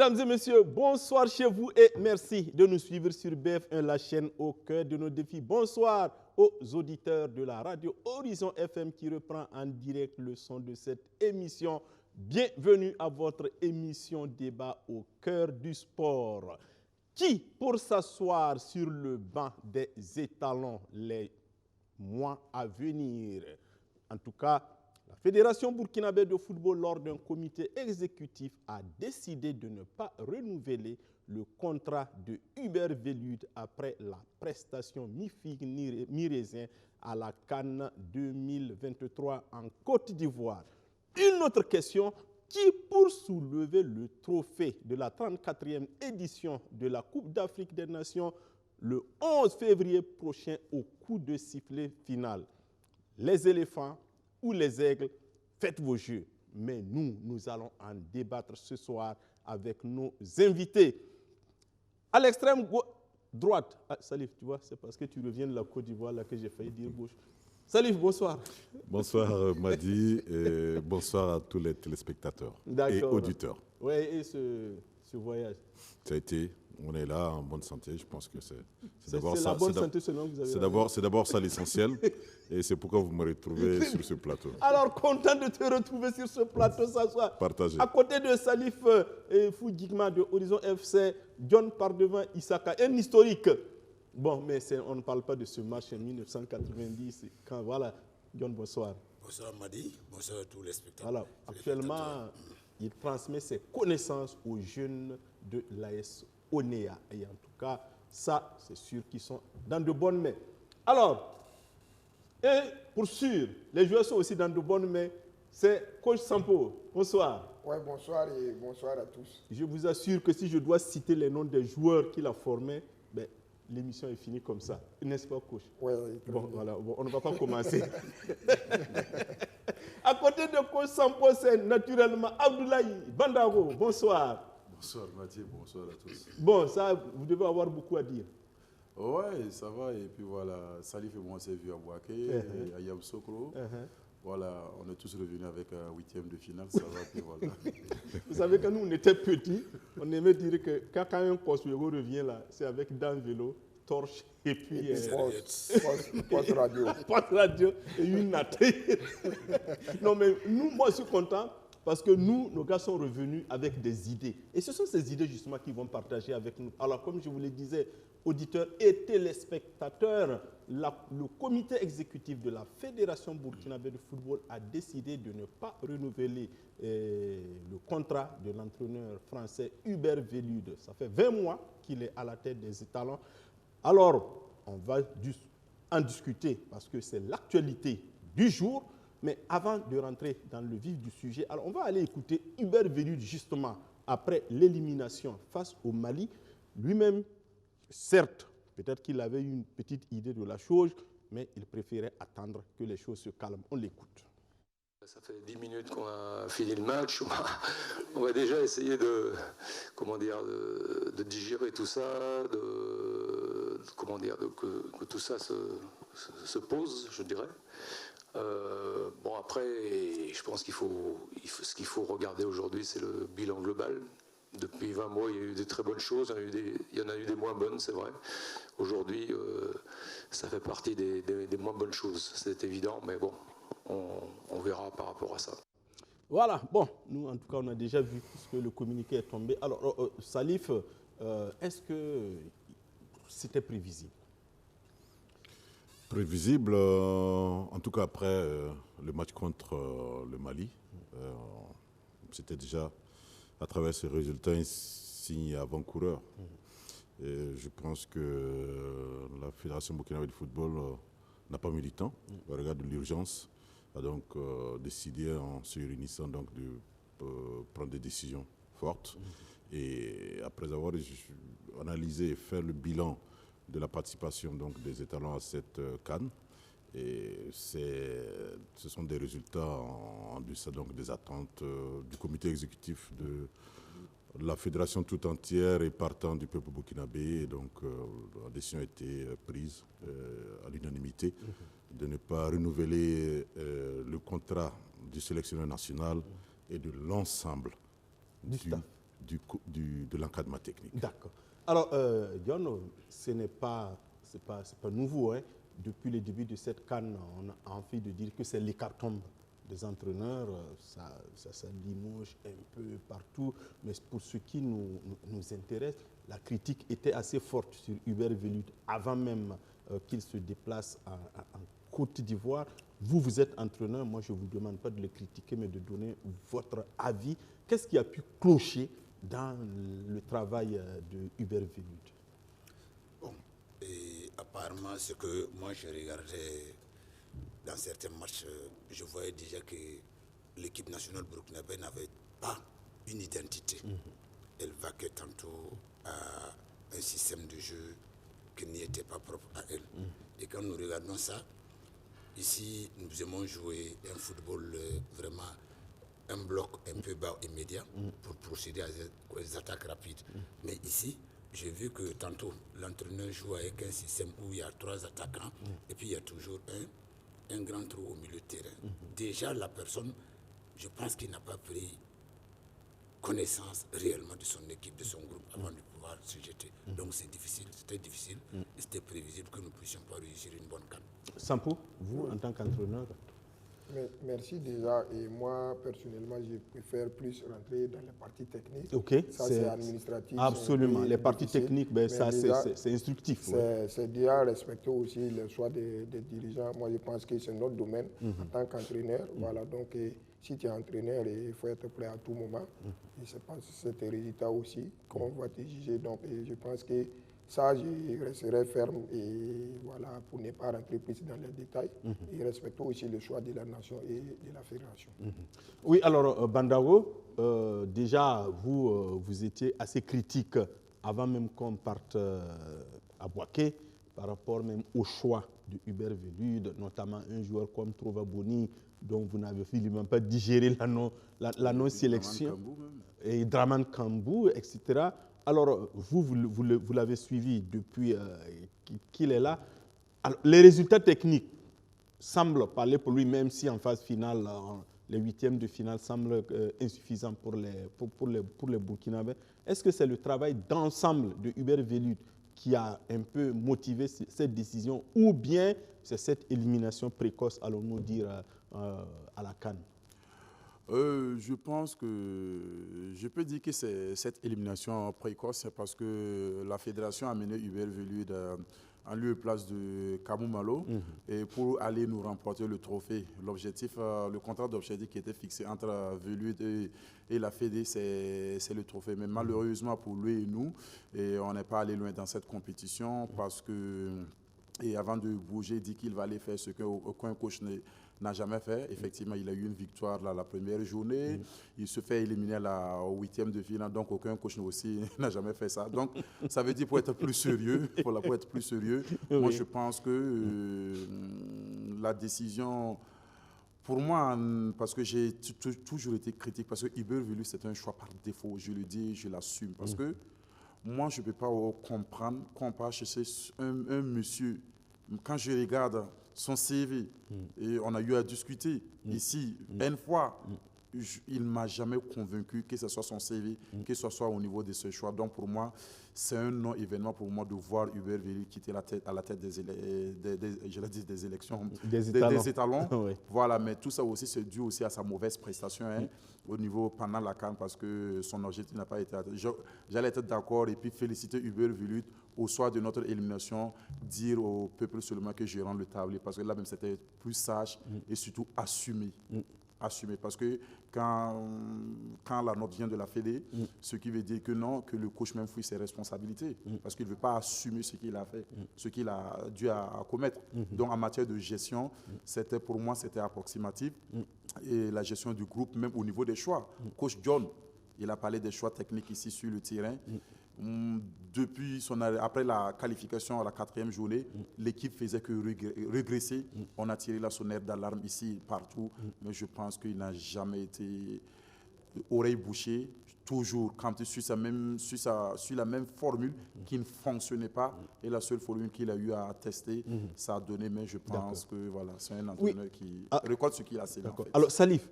Mesdames et messieurs, bonsoir chez vous et merci de nous suivre sur BF1, la chaîne au cœur de nos défis. Bonsoir aux auditeurs de la radio Horizon FM qui reprend en direct le son de cette émission. Bienvenue à votre émission débat au cœur du sport. Qui, pour s'asseoir sur le banc des étalons les mois à venir? En tout cas, la Fédération burkinabé de football, lors d'un comité exécutif, a décidé de ne pas renouveler le contrat de Hubert Velud après la prestation mi-figue mi-raisin à la CAN 2023 en Côte d'Ivoire. Une autre question, qui, pour soulever le trophée de la 34e édition de la Coupe d'Afrique des Nations le 11 février prochain au coup de sifflet final? Les éléphants ou les aigles, faites vos jeux. Mais nous allons en débattre ce soir avec nos invités. À l'extrême droite, Salif, tu vois, c'est parce que tu reviens de la Côte d'Ivoire là que j'ai failli dire gauche. Salif, bonsoir. Bonsoir Madi et bonsoir à tous les téléspectateurs et auditeurs. Oui, et ce voyage. Ça a été, on est là en bonne santé, je pense que c'est d'abord ça. La bonne santé selon que vous avez. C'est d'abord ça l'essentiel et c'est pourquoi vous me retrouvez sur ce plateau. Alors, content de te retrouver sur ce plateau ce soir. Partagé. À côté de Salif Fougigma de Horizon FC, John Pardevin Issaka, un historique. Bon, mais on ne parle pas de ce match en 1990. Quand, voilà, John, bonsoir. Bonsoir Madi, bonsoir à tous les spectateurs. Voilà, actuellement, il transmet ses connaissances aux jeunes de l'AS Onea. Et en tout cas, ça, c'est sûr qu'ils sont dans de bonnes mains. Alors, et pour sûr, les joueurs sont aussi dans de bonnes mains. C'est Coach Sampo. Bonsoir. Oui, bonsoir et bonsoir à tous. Je vous assure que si je dois citer les noms des joueurs qu'il a formés, ben, l'émission est finie comme ça. N'est-ce pas, Coach? Oui. Bon, voilà, on ne va pas commencer. À côté de Coach Sampo, c'est naturellement Abdoulaye Bandaro. Bonsoir. Bonsoir Mathieu, bonsoir à tous. Bon, ça, vous devez avoir beaucoup à dire. Ouais, ça va. Et puis voilà, Salif et moi, c'est vu à Bouaké, et Ayab Sokro. Voilà, on est tous revenus avec un 8e de finale, ça va. Puis voilà. Vous savez, quand nous, on était petits, on aimait dire que quand un Coswego revient là, c'est avec d'un vélo, torche et puis poste radio. Poste radio et une natte. Non, mais moi, je suis content. Parce que nos gars sont revenus avec des idées. Et ce sont ces idées justement qu'ils vont partager avec nous. Alors comme je vous le disais, auditeurs et téléspectateurs, le comité exécutif de la Fédération burkinabé de football a décidé de ne pas renouveler le contrat de l'entraîneur français Hubert Velud. Ça fait 20 mois qu'il est à la tête des étalons. Alors, on va en discuter parce que c'est l'actualité du jour. Mais avant de rentrer dans le vif du sujet, alors on va aller écouter Hubert Velud justement après l'élimination face au Mali. Lui-même, certes, peut-être qu'il avait une petite idée de la chose, mais il préférait attendre que les choses se calment. On l'écoute. Ça fait 10 minutes qu'on a fini le match. On va déjà essayer de digérer tout ça, que tout ça se pose, je dirais. Bon, après, je pense ce qu'il faut regarder aujourd'hui, c'est le bilan global. Depuis 20 mois, il y a eu des très bonnes choses, il y en a eu des moins bonnes, c'est vrai. Aujourd'hui, ça fait partie des moins bonnes choses, c'est évident, mais bon, on verra par rapport à ça. Voilà, bon, nous en tout cas, on a déjà vu puisque le communiqué est tombé. Alors, Salif, est-ce que c'était prévisible? Prévisible, en tout cas après le match contre le Mali. C'était déjà, à travers ce résultat, un signe avant-coureur. Et je pense que la Fédération burkinabé de football n'a pas mis du temps. Au regard de l'urgence, a donc décidé, en se réunissant, donc, de prendre des décisions fortes. Et après avoir analysé et fait le bilan de la participation donc, des étalons à cette CAN. Et ce sont des résultats en deçà donc, des attentes du comité exécutif de la fédération tout entière et partant du peuple burkinabé. Et donc la décision a été prise à l'unanimité de ne pas renouveler le contrat du sélectionneur national et de l'ensemble du de l'encadrement technique. D'accord. Alors, John, ce n'est pas nouveau. Hein. Depuis le début de cette CAN, on a envie de dire que c'est l'hécatombe des entraîneurs. Ça limoge un peu partout. Mais pour ce qui nous intéresse, la critique était assez forte sur Hubert Velud avant même qu'il se déplace en Côte d'Ivoire. Vous êtes entraîneur. Moi, je ne vous demande pas de le critiquer, mais de donner votre avis. Qu'est-ce qui a pu clocher dans le travail de Hubert Velud? Bon, et apparemment, ce que moi je regardais dans certains matchs, je voyais déjà que l'équipe nationale burkinabé n'avait pas une identité. Elle vaquait tantôt à un système de jeu qui n'y était pas propre à elle. Et quand nous regardons ça, ici, nous aimons jouer un football vraiment un bloc un peu bas immédiat pour procéder à des attaques rapides. Mais ici, j'ai vu que tantôt l'entraîneur joue avec un système où il y a 3 attaquants et puis il y a toujours un grand trou au milieu de terrain. Déjà, la personne, je pense qu'il n'a pas pris connaissance réellement de son équipe, de son groupe avant de pouvoir se jeter. Donc c'est difficile, c'était difficile et c'était prévisible que nous ne puissions pas réussir une bonne CAN. Sampo, vous en tant qu'entraîneur? Merci déjà. Et moi, personnellement, je préfère plus rentrer dans les parties techniques. Ok, ça, c'est administratif. Absolument. Les parties difficile. techniques, ben, ça, c'est instructif. C'est déjà respecter aussi le choix des dirigeants. Moi, je pense que c'est notre domaine en tant qu'entraîneur. Voilà, donc, si tu es entraîneur, il faut être prêt à tout moment. Et je pense que c'est un résultat aussi qu'on va te juger. Donc, je pense que ça, je resterai ferme et voilà, pour ne pas rentrer plus dans les détails et respecter aussi le choix de la nation et de la fédération. Oui, alors, Bandao, déjà, vous étiez assez critique avant même qu'on parte à Bouaké par rapport même au choix de Hubert Velud, notamment un joueur comme Trova Boni, dont vous n'avez finalement pas digéré la non-sélection, et Draman Kambou, etc. Alors, vous l'avez suivi depuis qu'il est là. Alors, les résultats techniques semblent parler pour lui, même si en phase finale, les huitièmes de finale semblent insuffisants pour les Burkinabés. Est-ce que c'est le travail d'ensemble de Hubert Velud qui a un peu motivé cette décision, ou bien c'est cette élimination précoce, allons-nous dire, à la CAN? Je pense que je peux dire que c'est cette élimination précoce, c'est parce que la fédération a mené Hubert Velud en lieu et place de Kamou Malo et pour aller nous remporter le trophée. L'objectif, le contrat d'objectif qui était fixé entre Velud et la Fédé, c'est le trophée. Mais malheureusement pour lui et nous, on n'est pas allé loin dans cette compétition parce que, et avant de bouger, il dit qu'il va aller faire ce qu'aucun coach n'a jamais fait. Effectivement, il a eu une victoire la première journée. Il se fait éliminer au 8e de finale. Donc, aucun coach aussi n'a jamais fait ça. Donc, ça veut dire pour être plus sérieux, moi, je pense que la décision, pour moi, parce que j'ai toujours été critique, parce que Hubert Velud, c'est un choix par défaut. Je le dis, je l'assume. Parce que moi, je ne peux pas comprendre qu'on part chercher un monsieur. Quand je regarde son CV, et on a eu à discuter ici, une fois, il ne m'a jamais convaincu que ce soit son CV, que ce soit au niveau de ce choix. Donc pour moi, c'est un non-événement pour moi de voir Hubert Velud quitter à la tête des élections, des étalons. Oui. Voilà, mais tout ça aussi, c'est dû aussi à sa mauvaise prestation au niveau pendant la CAN parce que son objectif n'a pas été atteint. J'allais être d'accord et puis féliciter Hubert Velud au soir de notre élimination, dire au peuple seulement que je rends le tablier parce que là même c'était plus sage et surtout assumé. Assumé parce que quand la note vient de la Fédé, ce qui veut dire que non, que le coach même fuit ses responsabilités parce qu'il ne veut pas assumer ce qu'il a fait, ce qu'il a dû à commettre. Donc en matière de gestion, pour moi c'était approximatif et la gestion du groupe même au niveau des choix. Coach John, il a parlé des choix techniques ici sur le terrain. Depuis après la qualification à la 4e journée, l'équipe faisait que régresser. On a tiré la sonnette d'alarme ici, partout, mais je pense qu'il n'a jamais été oreille bouchée. Toujours, quand il suit la même formule qui ne fonctionnait pas, et la seule formule qu'il a eu à tester, ça a donné, mais je pense que voilà, c'est un entraîneur qui récolte ce qu'il a sémé. En fait. Alors Salif,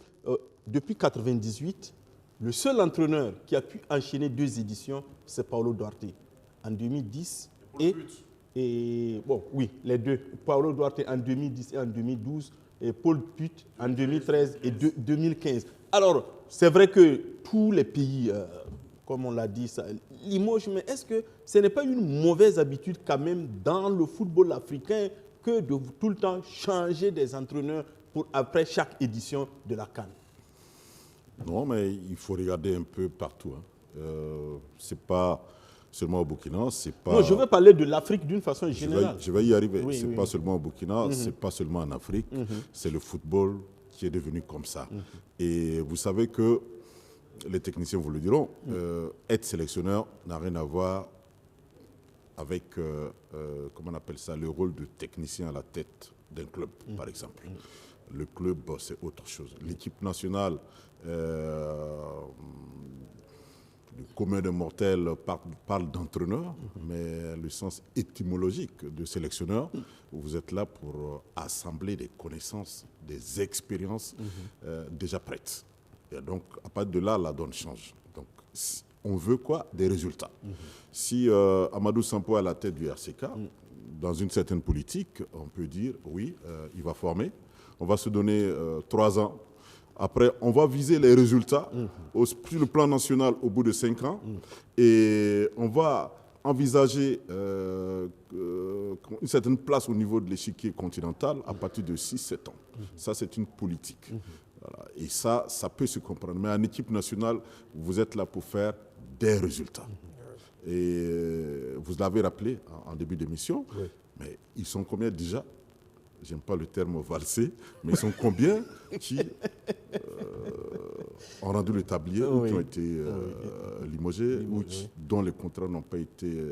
depuis 1998, Le seul entraîneur qui a pu enchaîner 2 éditions, c'est Paulo Duarte, en 2010 et bon, oui, les deux. Paulo Duarte en 2010 et en 2012, et Paul Put en 2013 et 2015. Alors, c'est vrai que tous les pays, comme on l'a dit, ça limoge, mais est-ce que ce n'est pas une mauvaise habitude quand même dans le football africain que de tout le temps changer des entraîneurs après chaque édition de la CAN? Non, mais il faut regarder un peu partout. Ce n'est pas seulement au Burkina, c'est pas... Non, je veux parler de l'Afrique d'une façon générale. Je vais y arriver. Oui, Ce n'est pas seulement au Burkina, ce n'est pas seulement en Afrique, c'est le football qui est devenu comme ça. Et vous savez que, les techniciens vous le diront, être sélectionneur n'a rien à voir avec, comment on appelle ça, le rôle de technicien à la tête d'un club, par exemple. Le club, c'est autre chose. L'équipe nationale, le commun des mortels parle d'entraîneur, mais le sens étymologique de sélectionneur, vous êtes là pour assembler des connaissances, des expériences déjà prêtes. Et donc, à partir de là, la donne change. Donc, on veut quoi? Des résultats. Si Amadou Sampo est à la tête du RCK, dans une certaine politique, on peut dire, oui, il va former. On va se donner 3 ans. Après, on va viser les résultats sur le plan national au bout de 5 ans. Et on va envisager une certaine place au niveau de l'échiquier continental à partir de 6-7 ans. Ça, c'est une politique. Voilà. Et ça peut se comprendre. Mais en équipe nationale, vous êtes là pour faire des résultats. Et vous l'avez rappelé en début d'émission, mais ils sont combien déjà? J'aime pas le terme valser, mais ils sont combien qui ont rendu le tablier ou qui ont été limogés ou dont les contrats n'ont pas été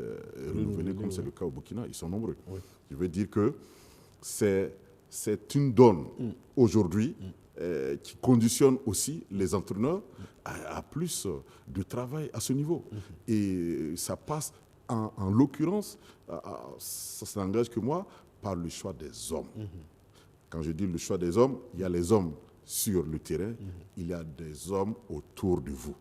renouvelés, comme c'est le cas au Burkina? Ils sont nombreux. Je veux dire que c'est une donne aujourd'hui qui conditionne aussi les entraîneurs à plus de travail à ce niveau. Et ça passe, en l'occurrence, ça n'engage que moi, par le choix des hommes. Quand je dis le choix des hommes, il y a les hommes sur le terrain, il y a des hommes autour de vous.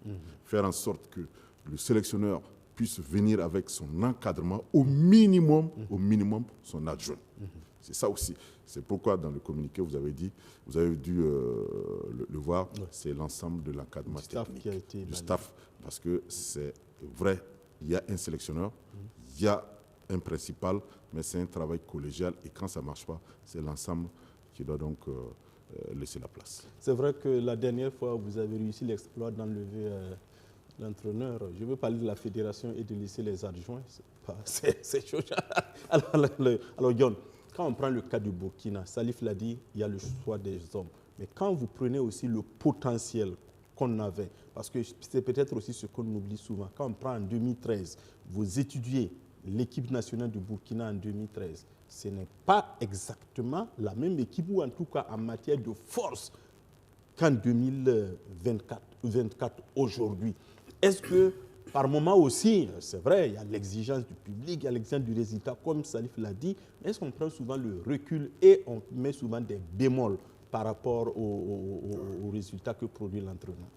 Faire en sorte que le sélectionneur puisse venir avec son encadrement, au minimum son adjoint. C'est ça aussi. C'est pourquoi dans le communiqué, vous avez dû le voir, c'est l'ensemble de l'encadrement technique, du staff. Parce que c'est vrai, il y a un sélectionneur, il y a un principal, mais c'est un travail collégial et quand ça ne marche pas, c'est l'ensemble qui doit donc laisser la place. C'est vrai que la dernière fois, vous avez réussi l'exploit d'enlever l'entraîneur. Je veux parler de la fédération et de laisser les adjoints. C'est chaud. Alors, John, quand on prend le cas du Burkina, Salif l'a dit, il y a le choix des hommes. Mais quand vous prenez aussi le potentiel qu'on avait, parce que c'est peut-être aussi ce qu'on oublie souvent, quand on prend en 2013, vous étudiez l'équipe nationale du Burkina en 2013, ce n'est pas exactement la même équipe, ou en tout cas en matière de force, qu'en 2024 aujourd'hui. Est-ce que, par moment aussi, c'est vrai, il y a l'exigence du public, il y a l'exigence du résultat, comme Salif l'a dit, mais est-ce qu'on prend souvent le recul et on met souvent des bémols par rapport aux résultats que produit l'entraîneur?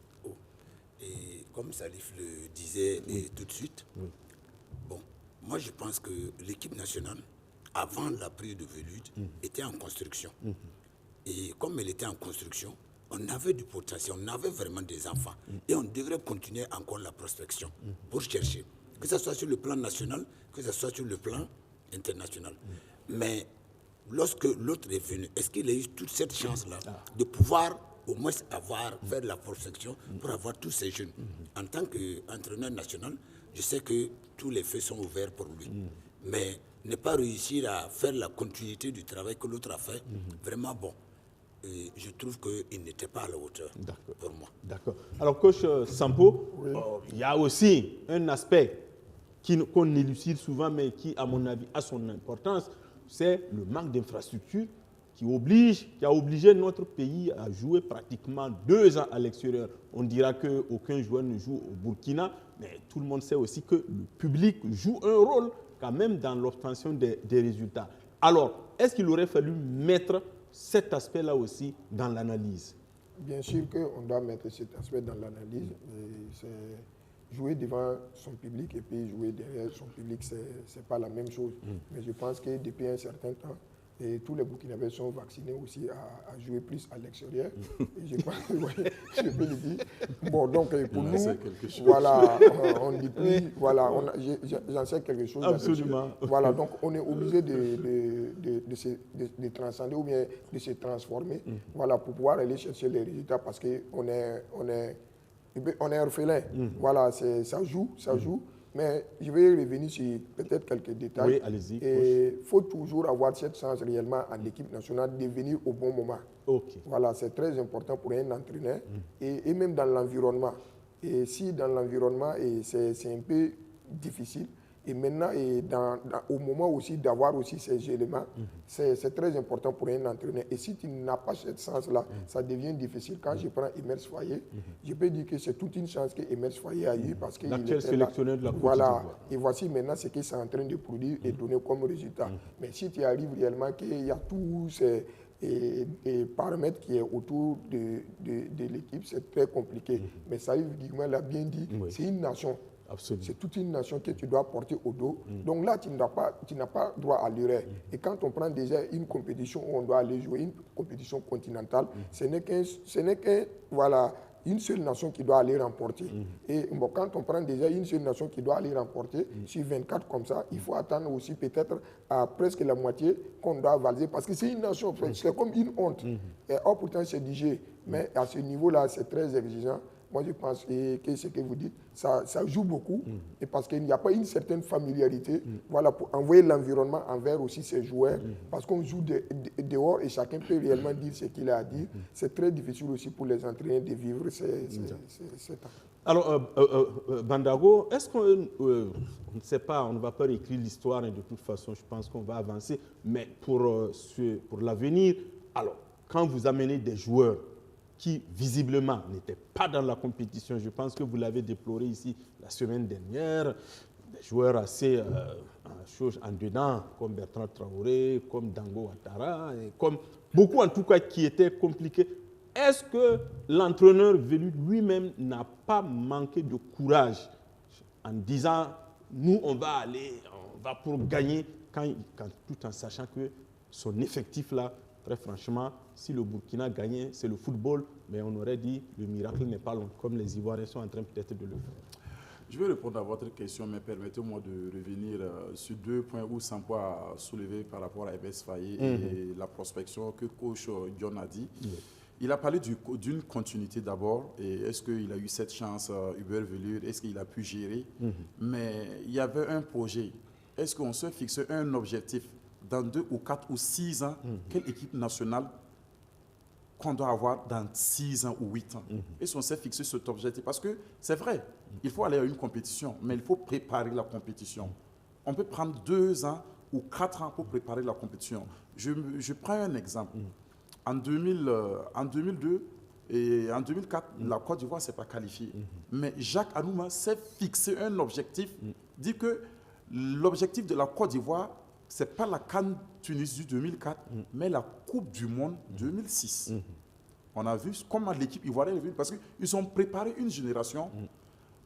Et comme Salif le disait tout de suite, bon, moi je pense que l'équipe nationale, avant la prise de Velud, était en construction. Et comme elle était en construction, on avait du potentiel, on avait vraiment des enfants. Et on devrait continuer encore la prospection pour chercher, que ce soit sur le plan national, que ce soit sur le plan international. Mais lorsque l'autre est venu, est-ce qu'il a eu toute cette chance-là de pouvoir au moins faire la prospection pour avoir tous ces jeunes? En tant qu'entraîneur national, je sais que tous les feux sont ouverts pour lui. Mais ne pas réussir à faire la continuité du travail que l'autre a fait, vraiment bon. Et je trouve qu'il n'était pas à la hauteur pour moi. D'accord. Alors, coach Sampo, il y a aussi un aspect qu'on élucide souvent, mais qui, à mon avis, a son importance, c'est le manque d'infrastructures qui a obligé notre pays à jouer pratiquement 2 ans à l'extérieur. On dira qu'aucun joueur ne joue au Burkina, mais tout le monde sait aussi que le public joue un rôle quand même dans l'obtention des résultats. Alors, est-ce qu'il aurait fallu mettre cet aspect-là aussi dans l'analyse? bien sûr qu'on doit mettre cet aspect dans l'analyse. C'est jouer devant son public et puis jouer derrière son public, ce n'est pas la même chose. Mais je pense que depuis un certain temps, et tous les Burkinabés sont vaccinés aussi à jouer plus à l'extérieur. Et je pense que, oui, je peux le dire. Bon, donc pour nous, voilà, on dit plus, voilà, j'en sais quelque chose. Absolument. Voilà, donc on est obligé de transcender ou bien de se transformer, voilà, pour pouvoir aller chercher les résultats parce qu'on est orphelin. Voilà, ça joue. Mais je vais revenir sur peut-être quelques détails. Oui, allez-y. Et il faut toujours avoir cette chance réellement en équipe nationale de venir au bon moment. Okay. Voilà, c'est très important pour un entraîneur et même dans l'environnement. Et si dans l'environnement, c'est un peu difficile, et maintenant, au moment aussi d'avoir aussi ces éléments, c'est très important pour un entraîneur. Et si tu n'as pas cette chance-là, ça devient difficile. Quand je prends Emers Faye, je peux dire que c'est toute une chance que Emers Faye a eu parce qu'il l'actuel sélectionneur de la Côte voilà. d'Ivoire. Et voici maintenant ce qu'il est en train de produire et donner comme résultat. Mais si tu arrives réellement qu'il y a tous ces paramètres qui est autour de l'équipe, c'est très compliqué. Mais Saïf Guigouin l'a bien dit, c'est une nation. Absolument. C'est toute une nation que tu dois porter au dos. Donc là, tu n'as pas droit à l'erreur. Et quand on prend déjà une compétition où on doit aller jouer, une compétition continentale, ce n'est qu'un, voilà, une seule nation qui doit aller remporter. Et bon, quand on prend déjà une seule nation qui doit aller remporter, sur 24 comme ça, il faut attendre aussi peut-être à presque la moitié qu'on doit valider. Parce que c'est une nation, c'est comme une honte. Et pourtant, c'est digé. Mais à ce niveau-là, c'est très exigeant. Moi, je pense que ce que vous dites, ça joue beaucoup. Et parce qu'il n'y a pas une certaine familiarité, voilà, pour envoyer l'environnement envers aussi ces joueurs. Parce qu'on joue dehors et chacun peut réellement dire ce qu'il a à dire. C'est très difficile aussi pour les entraîneurs de vivre ces temps. Alors, Bandago, est-ce qu'on ne sait pas, on ne va pas réécrire l'histoire et de toute façon, je pense qu'on va avancer. Mais pour l'avenir, alors, quand vous amenez des joueurs qui visiblement n'étaient pas dans la compétition. Je pense que vous l'avez déploré ici la semaine dernière. Des joueurs assez en dedans, comme Bertrand Traoré, comme Dango Ouattara, et comme beaucoup en tout cas qui étaient compliqués. Est-ce que l'entraîneur venu lui-même n'a pas manqué de courage en disant nous on va pour gagner, tout en sachant que son effectif là, très franchement, si le Burkina gagnait, c'est le football, mais on aurait dit le miracle n'est pas long, comme les Ivoiriens sont en train peut-être de le faire. Je vais répondre à votre question, mais permettez-moi de revenir sur 2 points ou 5 points à soulever par rapport à Emers Faye et la prospection que coach John a dit. Il a parlé d'une continuité d'abord, et est-ce qu'il a eu cette chance, Hubert Velure, est-ce qu'il a pu gérer? Mais il y avait un projet. Est-ce qu'on se fixe un objectif dans 2 ou 4 ou 6 ans, quelle équipe nationale qu'on doit avoir dans 6 ans ou 8 ans. Et si on s'est fixé cet objectif, parce que c'est vrai, il faut aller à une compétition, mais il faut préparer la compétition. On peut prendre 2 ans ou 4 ans pour préparer la compétition. Je prends un exemple. En 2002 et en 2004, la Côte d'Ivoire ne s'est pas qualifiée. Mais Jacques Anouma s'est fixé un objectif, dit que l'objectif de la Côte d'Ivoire, ce n'est pas la CAN Tunisie 2004, mais la Coupe du Monde 2006. On a vu comment l'équipe ivoirienne est venue, parce qu'ils ont préparé une génération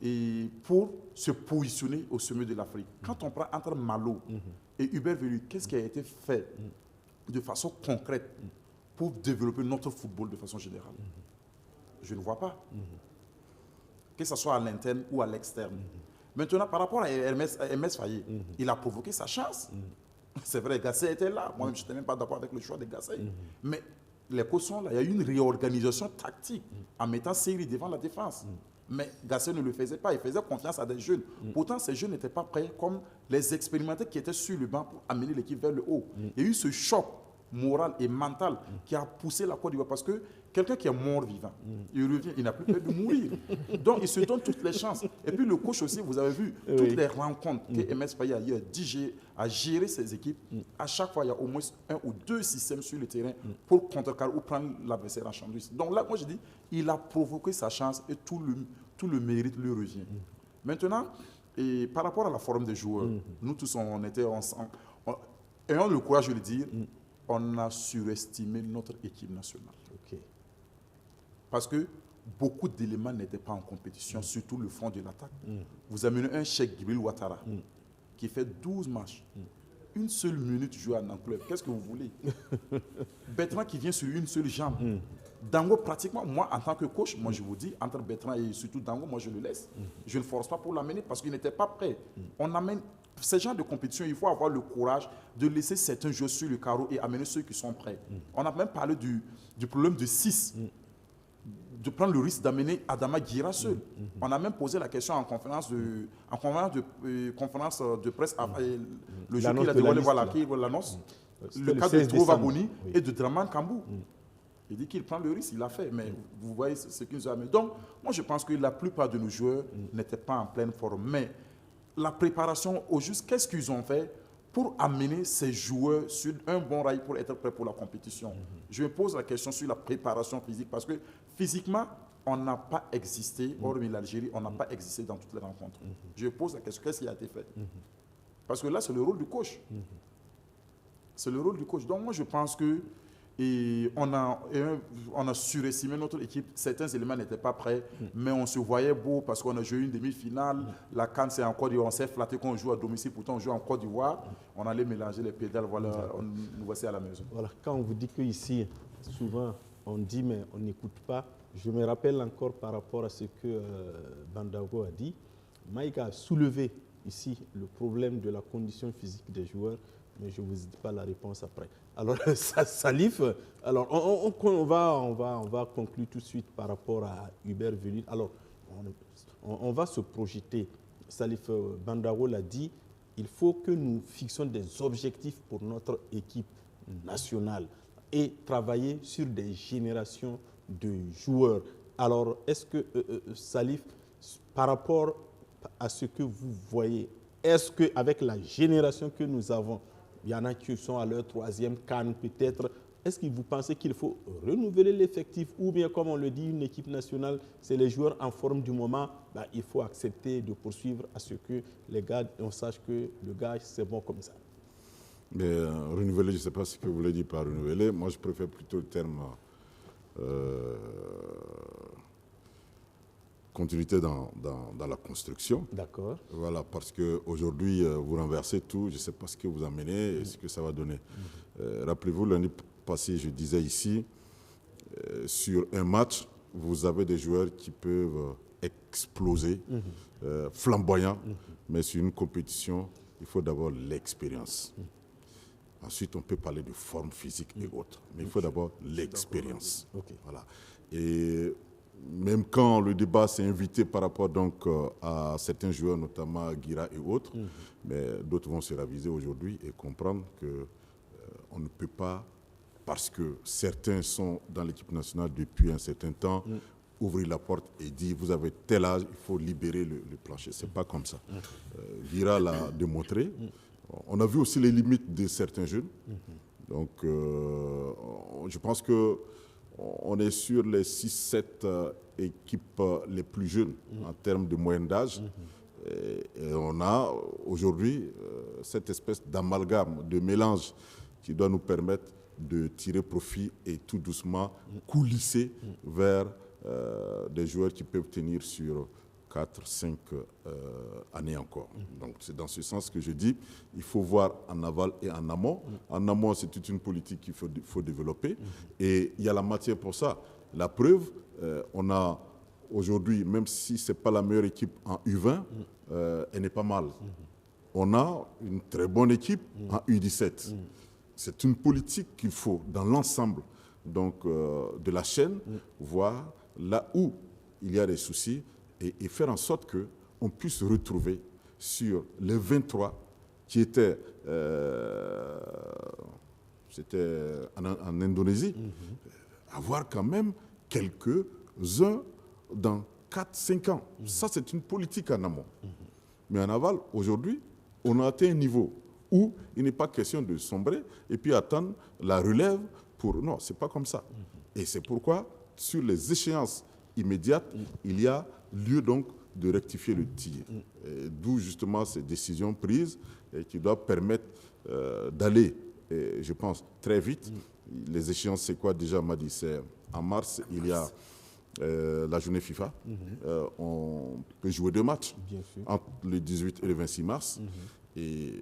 et pour se positionner au sommet de l'Afrique. Quand on prend entre Malo et Hubert Velure, qu'est-ce qui a été fait de façon concrète pour développer notre football de façon générale? Je ne vois pas. Que ce soit à l'interne ou à l'externe. Maintenant, par rapport à Emers Faye, il a provoqué sa chance. C'est vrai, Gasset était là. Moi-même, je n'étais même pas d'accord avec le choix de Gasset. Mais les coachs sont là. Il y a eu une réorganisation tactique en mettant Seri devant la défense. Mais Gasset ne le faisait pas. Il faisait confiance à des jeunes. Pourtant, ces jeunes n'étaient pas prêts comme les expérimentés qui étaient sur le banc pour amener l'équipe vers le haut. Il y a eu ce choc moral et mental qui a poussé la Côte d'Ivoire. Parce que quelqu'un qui est mort vivant, il revient, il n'a plus peur de mourir. Donc, il se donne toutes les chances. Et puis, le coach aussi, vous avez vu, toutes les rencontres que Emers Faye a géré ses équipes. À chaque fois, il y a au moins 1 ou 2 systèmes sur le terrain pour contrecarrer ou prendre l'adversaire en sandwich. Donc là, moi, je dis, il a provoqué sa chance et tout le mérite lui revient. Maintenant, et par rapport à la forme des joueurs, nous tous, on était ensemble. Ayons le courage de le dire, on a surestimé notre équipe nationale. Parce que beaucoup d'éléments n'étaient pas en compétition, surtout le front de l'attaque. Vous amenez un Cheikh Gibril Ouattara qui fait 12 matchs. Une seule minute jouée en club. Qu'est-ce que vous voulez? Bertrand qui vient sur une seule jambe. Dango, pratiquement, moi, en tant que coach, moi, je vous dis, entre Bertrand et surtout Dango, moi, je le laisse. Je ne le force pas pour l'amener parce qu'il n'était pas prêt. On amène ce genre de compétition, il faut avoir le courage de laisser certains joueurs sur le carreau et amener ceux qui sont prêts. On a même parlé du problème de 6. De prendre le risque d'amener Adama Guira seul. On a même posé la question en conférence de presse, le jour qu'il a dévoilé, voilà, qui l'annonce, le cas de Trouvaboni et de Draman Kambou. Il dit qu'il prend le risque, il l'a fait, mais vous voyez ce qu'il nous a amené. Donc, moi je pense que la plupart de nos joueurs n'étaient pas en pleine forme, mais la préparation au juste, qu'est-ce qu'ils ont fait pour amener ces joueurs sur un bon rail pour être prêts pour la compétition? Je me pose la question sur la préparation physique parce que physiquement, on n'a pas existé, hormis l'Algérie, on n'a pas existé dans toutes les rencontres. Je me pose la question, qu'est-ce qui a été fait? Parce que là, c'est le rôle du coach. C'est le rôle du coach. Donc moi, je pense que on a surestimé notre équipe. Certains éléments n'étaient pas prêts, mais on se voyait beau parce qu'on a joué une demi-finale. La CAN, c'est en Côte d'Ivoire. On s'est flatté qu'on joue à domicile, pourtant on joue en Côte d'Ivoire. On allait mélanger les pédales. Voilà, nous voici à la maison. Voilà, quand on vous dit qu'ici, souvent, on dit, mais on n'écoute pas. Je me rappelle encore par rapport à ce que Bandago a dit. Maïga a soulevé ici le problème de la condition physique des joueurs, mais je ne vous dis pas la réponse après. Alors, Salif, alors on va conclure tout de suite par rapport à Hubert Velil. Alors, on va se projeter. Salif Bandago l'a dit, il faut que nous fixions des objectifs pour notre équipe nationale et travailler sur des générations de joueurs. Alors, est-ce que, Salif, par rapport à ce que vous voyez, est-ce qu'avec la génération que nous avons, il y en a qui sont à leur 3e CAN peut-être, est-ce que vous pensez qu'il faut renouveler l'effectif ou bien, comme on le dit, une équipe nationale, c'est les joueurs en forme du moment, il faut accepter de poursuivre à ce que les gars, on sache que le gars, c'est bon comme ça? Mais renouveler, je ne sais pas ce que vous voulez dire par renouveler. Moi, je préfère plutôt le terme continuité dans la construction. D'accord. Voilà, parce qu'aujourd'hui, vous renversez tout. Je ne sais pas ce que vous amenez et ce que ça va donner. Rappelez-vous, l'année passée, je disais ici, sur un match, vous avez des joueurs qui peuvent exploser, flamboyants, mais sur une compétition, il faut d'abord l'expérience. Ensuite, on peut parler de forme physique et autres, mais il faut d'abord l'expérience. Okay. Voilà. Et même quand le débat s'est invité par rapport donc à certains joueurs, notamment Guira et autres, mais d'autres vont se raviser aujourd'hui et comprendre que on ne peut pas, parce que certains sont dans l'équipe nationale depuis un certain temps, ouvrir la porte et dire vous avez tel âge, il faut libérer le plancher. C'est pas comme ça. Guira l'a démontré. On a vu aussi les limites de certains jeunes. Donc, je pense qu'on est sur les 6-7 équipes les plus jeunes en termes de moyenne d'âge. Et on a aujourd'hui cette espèce d'amalgame, de mélange qui doit nous permettre de tirer profit et tout doucement coulisser vers des joueurs qui peuvent tenir sur 4-5 années encore. Donc c'est dans ce sens que je dis, il faut voir en aval et en amont. En amont, c'est toute une politique qu'il faut développer. Et il y a la matière pour ça. La preuve, on a aujourd'hui, même si ce n'est pas la meilleure équipe en U20, elle n'est pas mal. On a une très bonne équipe en U17. C'est une politique qu'il faut dans l'ensemble de la chaîne, voir là où il y a des soucis, et faire en sorte qu'on puisse retrouver sur les 23 qui étaient en Indonésie, avoir quand même quelques-uns dans 4-5 ans. Ça, c'est une politique en amont. Mais en aval, aujourd'hui, on a atteint un niveau où il n'est pas question de sombrer et puis attendre la relève pour... Non, ce n'est pas comme ça. Et c'est pourquoi, sur les échéances immédiates, il y a lieu donc de rectifier le tir. D'où justement ces décisions prises et qui doivent permettre d'aller, je pense, très vite. Les échéances, c'est quoi déjà, Madi? C'est en mars, il y a la journée FIFA, on peut jouer 2 matchs, entre le 18 et le 26 mars. Et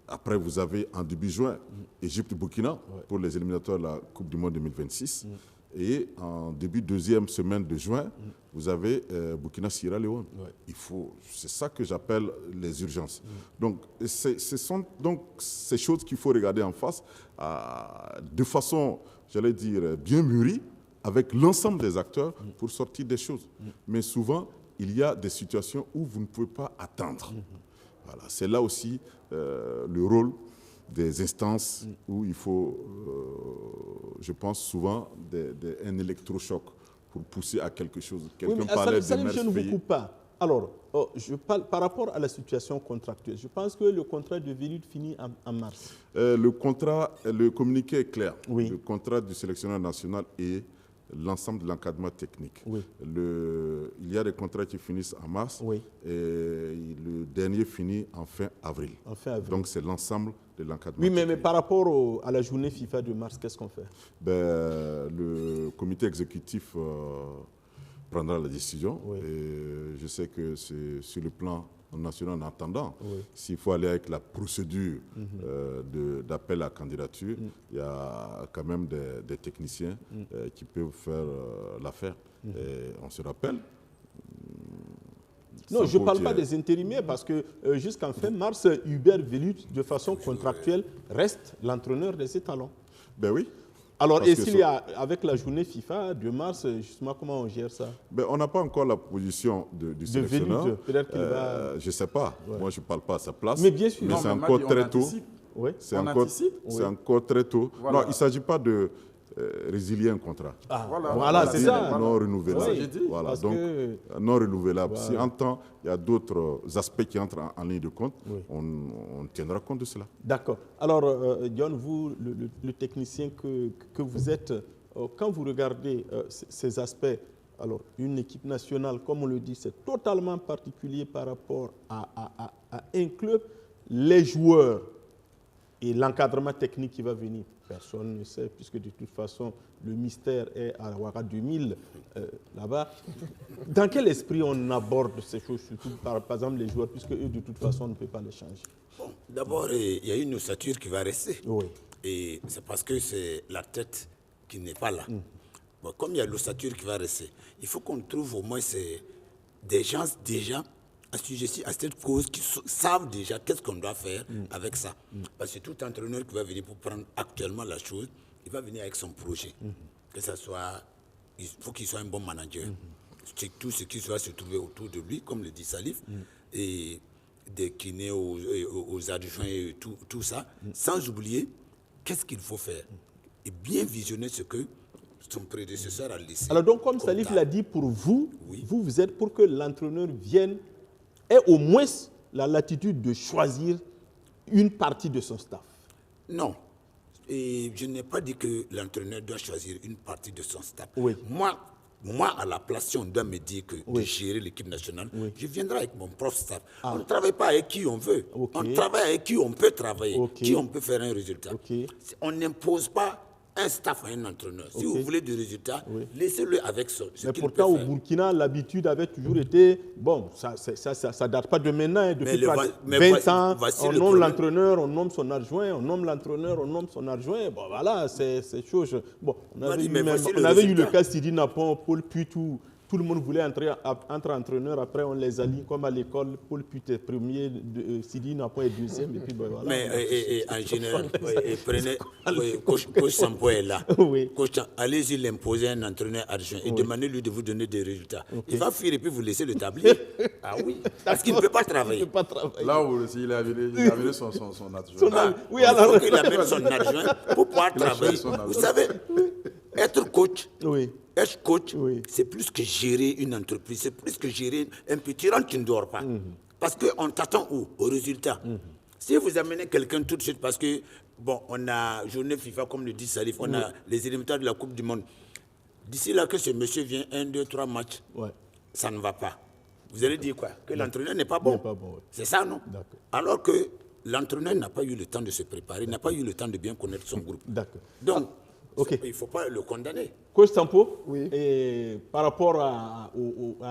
après, vous avez en début juin, Égypte-Burkina pour les éliminatoires de la Coupe du Monde 2026. Et en début deuxième semaine de juin, vous avez Burkina-Sierra Leone. C'est ça que j'appelle les urgences. Donc, ce sont donc ces choses qu'il faut regarder en face de façon, j'allais dire, bien mûrie, avec l'ensemble des acteurs pour sortir des choses. Mais souvent, il y a des situations où vous ne pouvez pas attendre. Voilà, c'est là aussi le rôle des instances où il faut, je pense souvent, un électrochoc pour pousser à quelque chose. Quelqu'un parlait de je ne vous coupe pas. Alors, je parle par rapport à la situation contractuelle. Je pense que le contrat de Vélud finit en mars. Le communiqué est clair. Oui. Le contrat du sélectionneur national est l'ensemble de l'encadrement technique. Oui. Il y a des contrats qui finissent en mars et le dernier finit en fin avril. Donc c'est l'ensemble de l'encadrement technique. Mais par rapport à la journée FIFA de mars, qu'est-ce qu'on fait? Le comité exécutif prendra la décision. Et je sais que c'est sur le plan national en attendant. S'il faut aller avec la procédure d'appel à candidature, il y a quand même des techniciens qui peuvent faire l'affaire. On se rappelle. Non, je ne parle pas des intérimaires parce que jusqu'en fin mars, Hubert Vélud, de façon contractuelle, reste l'entraîneur des étalons. Ben oui. Alors, et s'il y a, avec la journée FIFA de mars, justement, comment on gère ça? On n'a pas encore la position du sélectionneur. Peut-être qu'il va... Je ne sais pas. Moi, je ne parle pas à sa place. Mais bien sûr. Mais c'est encore très tôt. C'est encore très tôt. Voilà. Non, il ne s'agit pas de résilier un contrat. Voilà, c'est ça. Non renouvelable. Voilà, donc, non renouvelable. Si en temps, il y a d'autres aspects qui entrent en ligne de compte, on tiendra compte de cela. D'accord. Alors, John, vous, le technicien que vous êtes, quand vous regardez ces aspects, alors une équipe nationale, comme on le dit, c'est totalement particulier par rapport à un club. Les joueurs et l'encadrement technique qui va venir, personne ne sait, puisque de toute façon, le mystère est à Ouara 2000, là-bas. Dans quel esprit on aborde ces choses, surtout par exemple les joueurs, puisque eux, de toute façon, on ne peut pas les changer? D'abord, il y a une ossature qui va rester. Oui. Et c'est parce que c'est la tête qui n'est pas là. Bon, comme il y a l'ossature qui va rester, il faut qu'on trouve au moins des gens déjà assujettis à cette cause qui savent déjà qu'est-ce qu'on doit faire avec ça. Parce que tout entraîneur qui va venir pour prendre actuellement la chose, il va venir avec son projet. Que ça soit, il faut qu'il soit un bon manager. Tout ce qui soit se trouver autour de lui, comme le dit Salif, et des kinés aux adjoints et tout ça, sans oublier qu'est-ce qu'il faut faire. Et bien visionner ce que son prédécesseur a laissé. Alors donc, comme Salif l'a dit, pour vous, vous êtes pour que l'entraîneur vienne ait au moins la latitude de choisir une partie de son staff. Non. Et je n'ai pas dit que l'entraîneur doit choisir une partie de son staff. Moi, à la place, si on doit me dire de gérer l'équipe nationale, je viendrai avec mon propre staff. On ne travaille pas avec qui on veut. On travaille avec qui on peut travailler, qui on peut faire un résultat. On n'impose pas un staff à un entraîneur. Si vous voulez du résultat, laissez-le avec ça. Mais pourtant, au Burkina, l'habitude avait toujours été, bon, ça ne date pas de maintenant, depuis 20 ans, on nomme l'entraîneur, on nomme son adjoint, on nomme l'entraîneur, on nomme son adjoint. Bon, voilà, c'est chose. Bon, on avait eu le cas Sidi Napon, Paul Puitou. Tout le monde voulait entrer entre entraîneurs. Après, on les allie comme à l'école. Paul Puitou est premier, Sidi Napon est deuxième. Et puis, ben, voilà. Mais en général, prenez. Coach Sampo est là. Allez-y l'imposer à un entraîneur adjoint et demandez-lui de vous donner des résultats. Il va fuir et puis vous laisser le tablier. Ah oui, parce qu'il ne peut pas travailler. Là où il a amené son adjoint. Oui, alors il amène son adjoint pour pouvoir travailler. Vous savez, être coach. Être coach, c'est plus que gérer une entreprise, c'est plus que gérer un petit rang qui ne dort pas. Parce qu'on t'attend où? Au résultat. Si vous amenez quelqu'un tout de suite, parce que, bon, on a journée FIFA, comme le dit Salif, on a les éliminatoires de la Coupe du Monde. D'ici là que ce monsieur vient, 1, 2, 3 matchs, ça ne va pas. Vous allez dire quoi? Que l'entraîneur n'est pas bon. C'est ça, non? Alors que l'entraîneur n'a pas eu le temps de se préparer, n'a pas eu le temps de bien connaître son groupe. Donc, Ok. Il ne faut pas le condamner. Coach Sampo, Oui. et par rapport à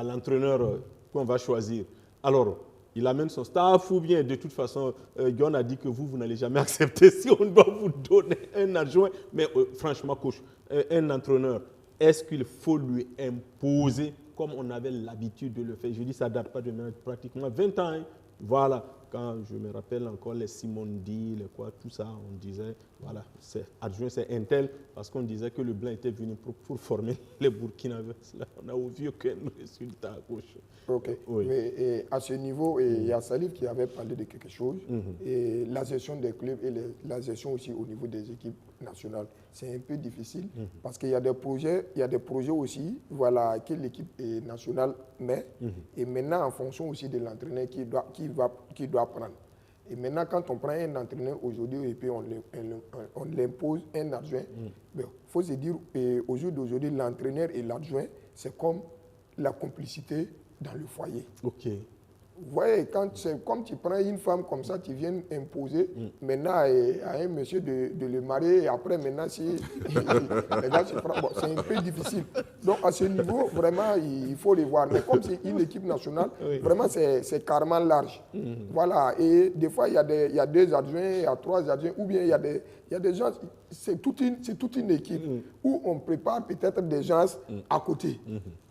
l'entraîneur qu'on va choisir, alors, il amène son staff ou bien de toute façon, Guillaume a dit que vous n'allez jamais accepter si on doit vous donner un adjoint. Mais franchement, coach, un entraîneur, est-ce qu'il faut lui imposer comme on avait l'habitude de le faire? Je dis, ça ne date pas de pratiquement 20 ans. Hein. Voilà, quand je me rappelle encore les Simondi, les quoi, tout ça, on disait, voilà, c'est adjoint, c'est un tel, parce qu'on disait que le blanc était venu pour former les Burkinabés. Là, on n'a vu aucun résultat à gauche. Ok. Oui. Mais et à ce niveau, il y a Salif qui avait parlé de quelque chose. Et la gestion des clubs et la gestion aussi au niveau des équipes nationales, c'est un peu difficile parce qu'il y a des projets aussi, voilà, que l'équipe nationale met. Et maintenant, en fonction aussi de l'entraîneur qui doit prendre. Et maintenant, quand on prend un entraîneur aujourd'hui et puis on l'impose un adjoint, il faut se dire, au jour d'aujourd'hui, l'entraîneur et l'adjoint, c'est comme la complicité dans le foyer. Ok. Vous voyez, comme tu prends une femme comme ça, tu viens imposer maintenant à un monsieur de le marier et après maintenant, si les gars se prennent, bon, c'est un peu difficile. Donc à ce niveau, vraiment, il faut les voir. Mais comme c'est une équipe nationale, vraiment, c'est carrément large. Voilà, et des fois, il y a 2 adjoints, il y a 3 adjoints, ou bien il y a des gens, c'est toute une équipe où on prépare peut-être des gens à côté.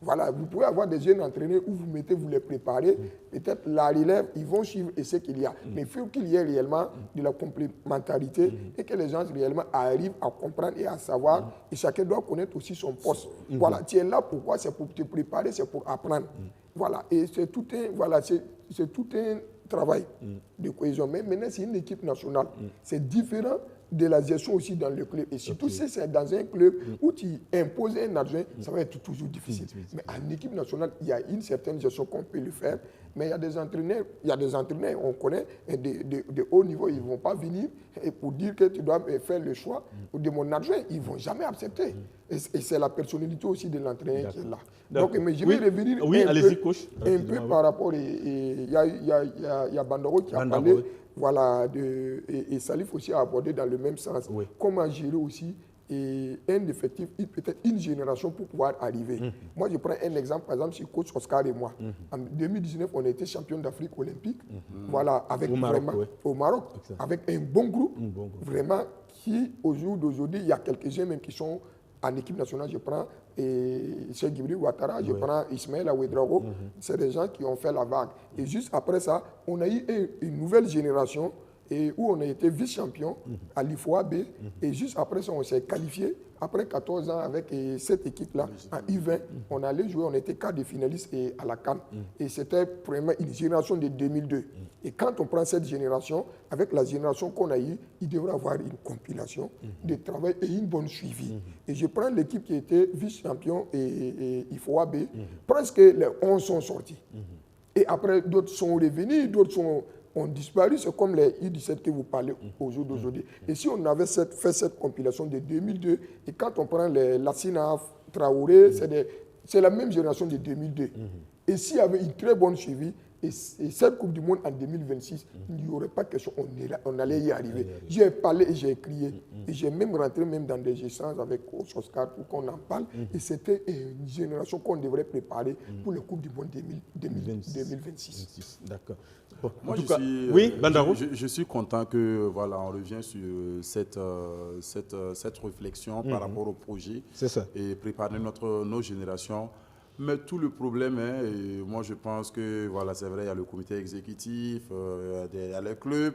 Voilà, vous pouvez avoir des jeunes entraîneurs où vous les préparez, peut-être la relève, ils vont suivre et ce qu'il y a. Mais il faut qu'il y ait réellement de la complémentarité et que les gens réellement arrivent à comprendre et à savoir. Et chacun doit connaître aussi son poste. Voilà, tu es là pourquoi? C'est pour te préparer, c'est pour apprendre. Voilà, et c'est tout un travail de cohésion. Mais maintenant, c'est une équipe nationale. C'est différent de la gestion aussi dans le club. Et surtout si c'est dans un club où tu imposes un adjoint, ça va être toujours difficile. Mais en équipe nationale, il y a une certaine gestion qu'on peut le faire. Mais il y a des entraîneurs, on connaît, de haut niveau, ils ne vont pas venir et pour dire que tu dois faire le choix de mon adjoint. Ils ne vont jamais accepter. Et c'est la personnalité aussi de l'entraîneur qui est là. Donc, mais je vais revenir un peu par rapport, il y a Bandoro qui a parlé, voilà, et Salif aussi a abordé dans le même sens. Comment gérer aussi un effectif, peut-être une génération pour pouvoir arriver. Moi, je prends un exemple, par exemple, sur coach Oscar et moi. En 2019, on a été champion d'Afrique olympique, voilà, avec au Maroc, avec un bon groupe, vraiment, qui, au jour d'aujourd'hui, il y a quelques-uns même qui sont en équipe nationale. Je prends Cheikh Djibril Ouattara, je prends Ismaël Ouedraogo, c'est des gens qui ont fait la vague. Et juste après ça, on a eu une nouvelle génération où on a été vice-champion à l'IFOA-B. Et juste après ça, on s'est qualifié. Après 14 ans, avec cette équipe-là, en U20, on allait jouer, on était quart de finaliste à la CAN. Et c'était vraiment une génération de 2002. Et quand on prend cette génération, avec la génération qu'on a eue, il devrait avoir une compilation de travail et une bonne suivi. Et je prends l'équipe qui était vice-champion et IFOA-B, presque les 11 sont sortis. Et après, d'autres sont revenus, d'autres ont disparu, c'est comme les U17 que vous parlez au jour d'aujourd'hui. Et si on avait fait cette compilation de 2002, et quand on prend les Lassina, Traoré, c'est la même génération de 2002. Et s'il y avait une très bonne suivi, et cette Coupe du Monde en 2026, il n'y aurait pas de question, on allait y arriver. J'ai parlé et j'ai crié. Et j'ai même rentré même dans des échanges avec Oscar pour qu'on en parle. Et c'était une génération qu'on devrait préparer pour la Coupe du Monde 2026. D'accord. Bon, moi, je suis content que voilà, on revient sur cette réflexion par rapport au projet et préparer nos générations. Mais tout le problème, et moi je pense que voilà, c'est vrai, il y a le comité exécutif, il y a les clubs.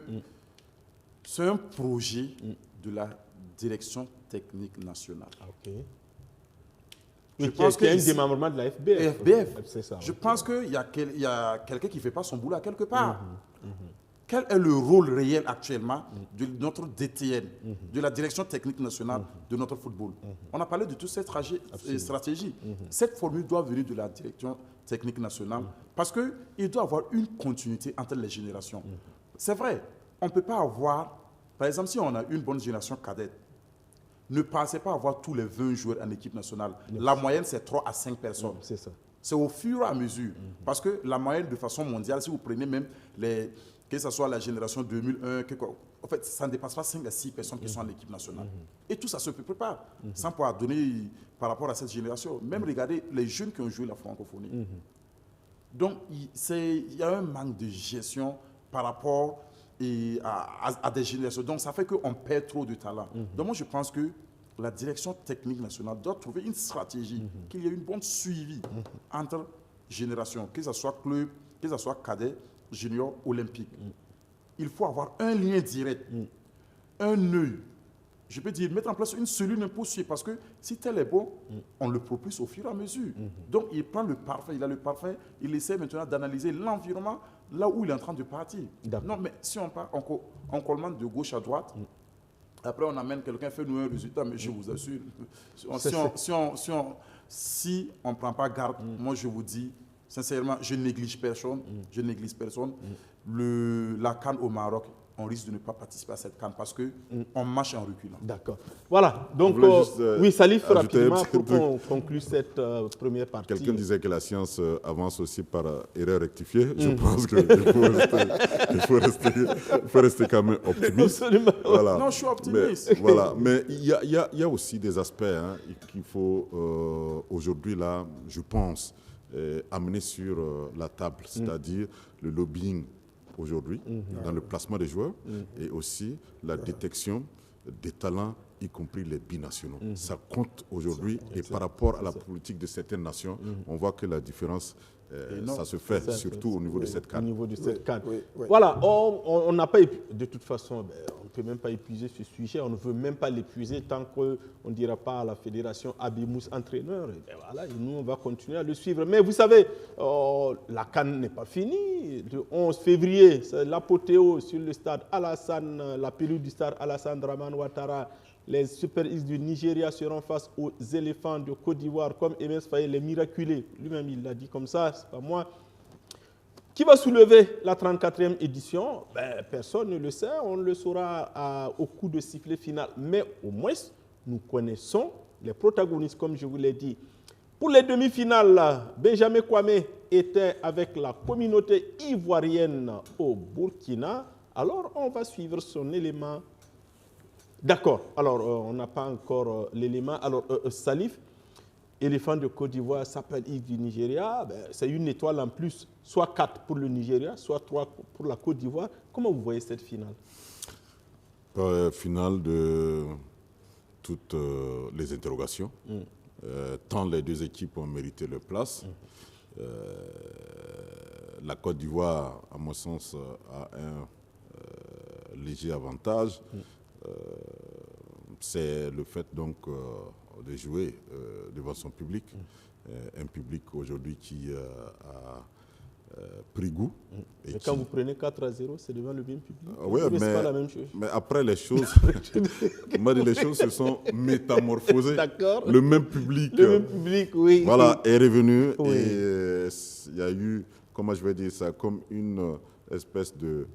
C'est un projet de la direction technique nationale. Je pense qu'il y a un démembrement de la FBF. C'est ça. Je pense qu'il y a quelqu'un qui ne fait pas son boulot à quelque part. Quel est le rôle réel actuellement de notre DTN, de la direction technique nationale de notre football? On a parlé de toute cette stratégie. Cette formule doit venir de la direction technique nationale parce qu'il doit y avoir une continuité entre les générations. C'est vrai, on ne peut pas avoir, par exemple, si on a une bonne génération cadette, ne pensez pas avoir tous les 20 joueurs en équipe nationale. La moyenne, c'est 3 à 5 personnes. C'est ça. C'est au fur et à mesure. Parce que la moyenne, de façon mondiale, si vous prenez même que ce soit la génération 2001, en fait, ça ne dépasse pas 5 à 6 personnes qui sont en équipe nationale. Et tout ça se prépare, sans pouvoir donner par rapport à cette génération. Même regardez les jeunes qui ont joué la francophonie. Donc, il y a un manque de gestion par rapport à des générations. Donc, ça fait qu'on perd trop de talent. Donc, moi, je pense que la direction technique nationale doit trouver une stratégie, qu'il y ait une bonne suivi entre générations, que ce soit club, que ce soit cadet, junior, olympique. Il faut avoir un lien direct, un œil. Je peux dire, mettre en place une cellule impossible, parce que si tel est bon, on le propulse au fur et à mesure. Donc, il prend le parfait, il a le parfait, il essaie maintenant d'analyser l'environnement là où il est en train de partir. Non, mais si on part, on colmane de gauche à droite, après on amène quelqu'un, fait nous un résultat, mais je vous assure, si on ne prend pas garde, moi je vous dis, sincèrement, je néglige personne, La CAN au Maroc, on risque de ne pas participer à cette CAN parce qu'on marche en reculant. D'accord. Voilà. Donc, oui, Salif, rapidement, pour qu'on conclue cette première partie. Quelqu'un disait que la science avance aussi par erreur rectifiée. Je pense qu'il faut rester quand même optimiste. Absolument. Voilà. Non, je suis optimiste. Mais, voilà. Mais il y a aussi des aspects qu'il faut aujourd'hui, là, je pense, amener sur la table, c'est-à-dire le lobbying aujourd'hui, dans le placement des joueurs, et aussi la détection des talents, y compris les binationaux. Ça compte aujourd'hui, et par rapport à la politique de certaines nations, on voit que la différence, ça se fait, surtout au niveau de cette CAN. Au niveau de cette CAN. Voilà, on n'a pas, de toute façon, on ne peut même pas épuiser ce sujet, on ne veut même pas l'épuiser tant qu'on ne dira pas à la fédération Abimous entraîneur. Et voilà, et nous, on va continuer à le suivre. Mais vous savez, la CAN n'est pas finie. Le 11 février, c'est l'apothéose sur le stade Alassane, la pelouse du stade Alassane Dramane Ouattara. Les Super X du Nigeria seront face aux éléphants de Côte d'Ivoire, comme Emes Faye, les miraculés. Lui-même, il l'a dit comme ça, c'est pas moi. Qui va soulever la 34e édition? Personne ne le sait, on le saura au coup de sifflet final. Mais au moins, nous connaissons les protagonistes, comme je vous l'ai dit. Pour les demi-finales, Benjamin Kwame était avec la communauté ivoirienne au Burkina. Alors, on va suivre son élément. D'accord. Alors, on n'a pas encore l'élément. Alors, Salif, éléphant de Côte d'Ivoire, s'appelle X du Nigeria. C'est une étoile en plus, soit 4 pour le Nigeria, soit 3 pour la Côte d'Ivoire. Comment vous voyez cette finale? Finale de toutes les interrogations. Tant les deux équipes ont mérité leur place. La Côte d'Ivoire, à mon sens, a un léger avantage. C'est le fait donc de jouer devant son public, un public aujourd'hui qui a pris goût. Et quand vous prenez 4-0, c'est devant le même public. Oui, c'est pas la même chose. Mais après les choses, les choses se sont métamorphosées. D'accord. Le même public, oui. Voilà, est revenu et il y a eu, comment je vais dire ça, comme une espèce de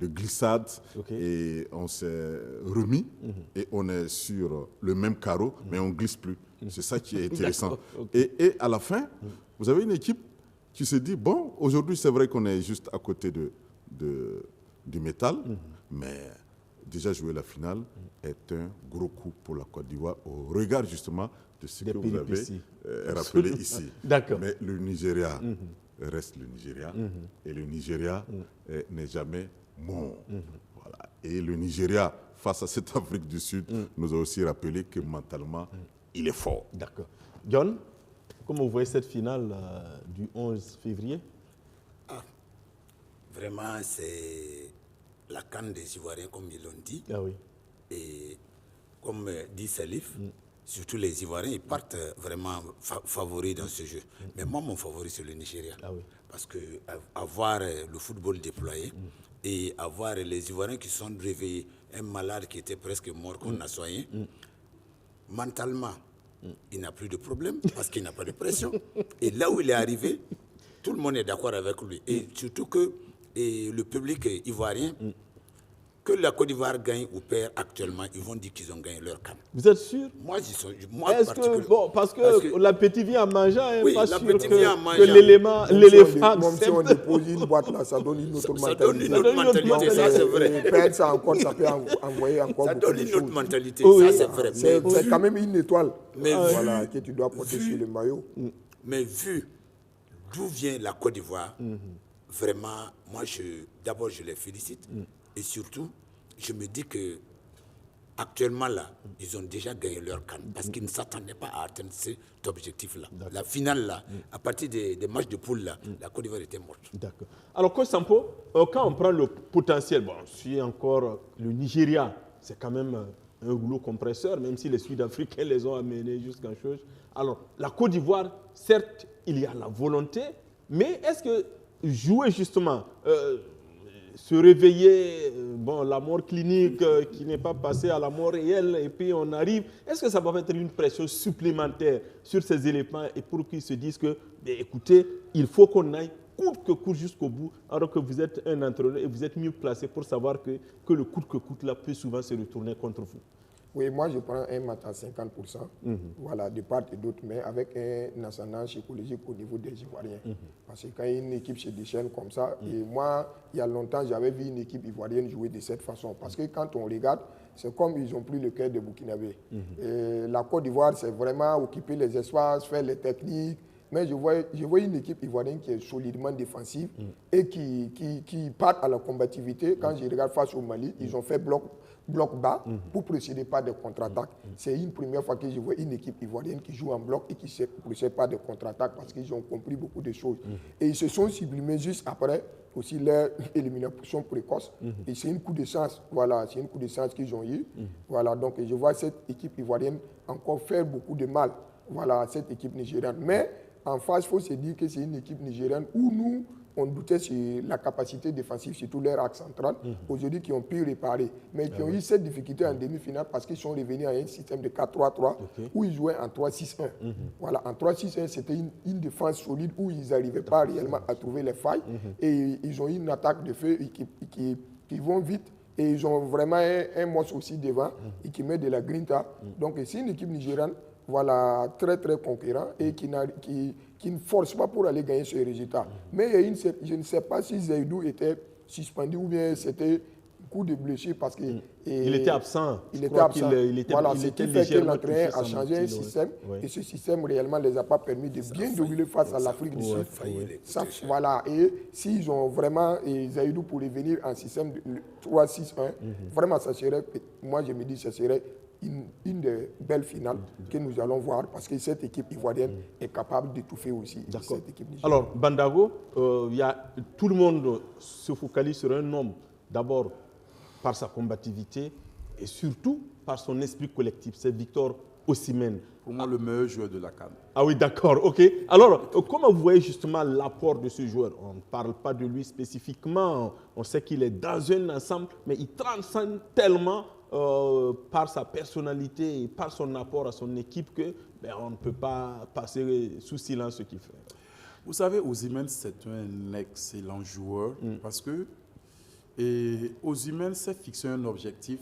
glissade, et on s'est remis et on est sur le même carreau, mais on ne glisse plus. C'est ça qui est intéressant. Et à la fin, vous avez une équipe qui se dit, bon, aujourd'hui c'est vrai qu'on est juste à côté du métal, mais déjà jouer la finale est un gros coup pour la Côte d'Ivoire au regard justement de ce que vous avez rappelé ici. D'accord. Mais le Nigeria reste le Nigeria, et le Nigeria n'est jamais mort. Voilà. Et le Nigeria, face à cette Afrique du Sud, nous a aussi rappelé que mentalement, il est fort. D'accord. John, comment vous voyez cette finale du 11 février? Vraiment, c'est la CAN des Ivoiriens, comme ils l'ont dit. Ah oui. Et comme dit Salif, surtout les Ivoiriens, ils partent vraiment favoris dans ce jeu. Mais moi, mon favori, c'est le Nigeria. Ah oui. Parce que avoir le football déployé et avoir les Ivoiriens qui sont réveillés, un malade qui était presque mort qu'on a soigné, mentalement, il n'a plus de problème parce qu'il n'a pas de pression. Et là où il est arrivé, tout le monde est d'accord avec lui. Et surtout que le public ivoirien que la Côte d'Ivoire gagne ou perd actuellement, ils vont dire qu'ils ont gagné leur CAN. Vous êtes sûr? Moi, Est-ce que, bon, parce que l'appétit vient en mangeant, hein, oui, pas sûr que l'éléphant Même si on dépose une boîte là, ça donne une autre mentalité. Ça donne une autre mentalité, ça c'est vrai. Perdre ça encore, ça peut envoyer encore ça beaucoup donne de une choses. autre mentalité, Oui, ça c'est vrai. C'est quand même une étoile Mais que tu dois porter sur le maillot. Mais vu d'où vient la Côte d'Ivoire, vraiment, moi, d'abord, je les félicite. Et surtout, je me dis que actuellement, là, ils ont déjà gagné leur CAN parce qu'ils ne s'attendaient pas à atteindre cet objectif-là. La finale, là, à partir des matchs de poule, là, la Côte d'Ivoire était morte. D'accord. Alors, Coach Sampo, quand on prend le potentiel, bon, si encore le Nigeria, c'est quand même un rouleau compresseur, même si les Sud-Africains les ont amenés jusqu'à chose. Alors, la Côte d'Ivoire, certes, il y a la volonté, mais est-ce que jouer justement, se réveiller, bon, la mort clinique qui n'est pas passée à la mort réelle, et puis on arrive, est-ce que ça va mettre une pression supplémentaire sur ces éléments et pour qu'ils se disent que, ben, écoutez, il faut qu'on aille coûte que coûte jusqu'au bout, alors que vous êtes un entraîneur et vous êtes mieux placé pour savoir que le coûte que coûte là peut souvent se retourner contre vous? Oui, moi je prends un match à 50%, voilà, de part et d'autre, mais avec un ascendant psychologique au niveau des Ivoiriens. Parce que quand une équipe se déchaîne comme ça, et moi, il y a longtemps, j'avais vu une équipe ivoirienne jouer de cette façon. Parce que quand on regarde, c'est comme ils ont pris le cœur des Burkinabés. La Côte d'Ivoire, c'est vraiment occuper les espaces, faire les techniques. Mais je vois une équipe ivoirienne qui est solidement défensive et qui part à la combativité. Quand je regarde face au Mali, ils ont fait bloc bas pour procéder par des contre-attaques. C'est une première fois que je vois une équipe ivoirienne qui joue en bloc et qui ne procède pas de contre-attaques parce qu'ils ont compris beaucoup de choses. Et ils se sont sublimés juste après aussi leur élimination précoce. Et c'est un coup de chance, voilà, c'est un coup de chance qu'ils ont eu. Voilà, donc je vois cette équipe ivoirienne encore faire beaucoup de mal, voilà, à cette équipe nigériane. Mais en face, il faut se dire que c'est une équipe nigériane où nous, on doutait sur la capacité défensive, surtout leur axe central, aujourd'hui qui ont pu réparer, mais qui ont eu cette difficulté en demi-finale parce qu'ils sont revenus à un système de 4-3-3 où ils jouaient en 3-6-1. Voilà, en 3-6-1, c'était une défense solide où ils n'arrivaient pas réellement à trouver les failles et ils ont eu une attaque de feu qui vont vite et ils ont vraiment un monstre aussi devant et qui met de la grinta. Donc c'est une équipe nigériane, voilà, très très conquérant et qui ne force pas pour aller gagner ce résultat. Mais je ne sais pas si Zaïdou était suspendu ou bien c'était un coup de blessure parce qu'il était absent. Il était absent. Voilà, ce qui fait que l'entraîneur a changé un système et ce système réellement ne les a pas permis de bien dominer face à l'Afrique du Sud. Voilà, et s'ils ont vraiment Zaïdou pour revenir en système de 3-6-1, vraiment ça serait, moi je me dis ça serait une des belles finales que nous allons voir parce que cette équipe ivoirienne est capable d'étouffer aussi cette équipe nigérienne. Alors, Bandago, tout le monde se focalise sur un homme, d'abord par sa combativité et surtout par son esprit collectif. C'est Victor Osimhen. Pour moi, le meilleur joueur de la CAN. Ah oui, d'accord, ok. Alors, comment vous voyez justement l'apport de ce joueur? On ne parle pas de lui spécifiquement, on sait qu'il est dans un ensemble, mais il transcende tellement par sa personnalité et par son apport à son équipe que on ne peut pas passer sous silence ce qu'il fait. Vous savez, Osimhen, c'est un excellent joueur parce que Osimhen s'est fixé un objectif.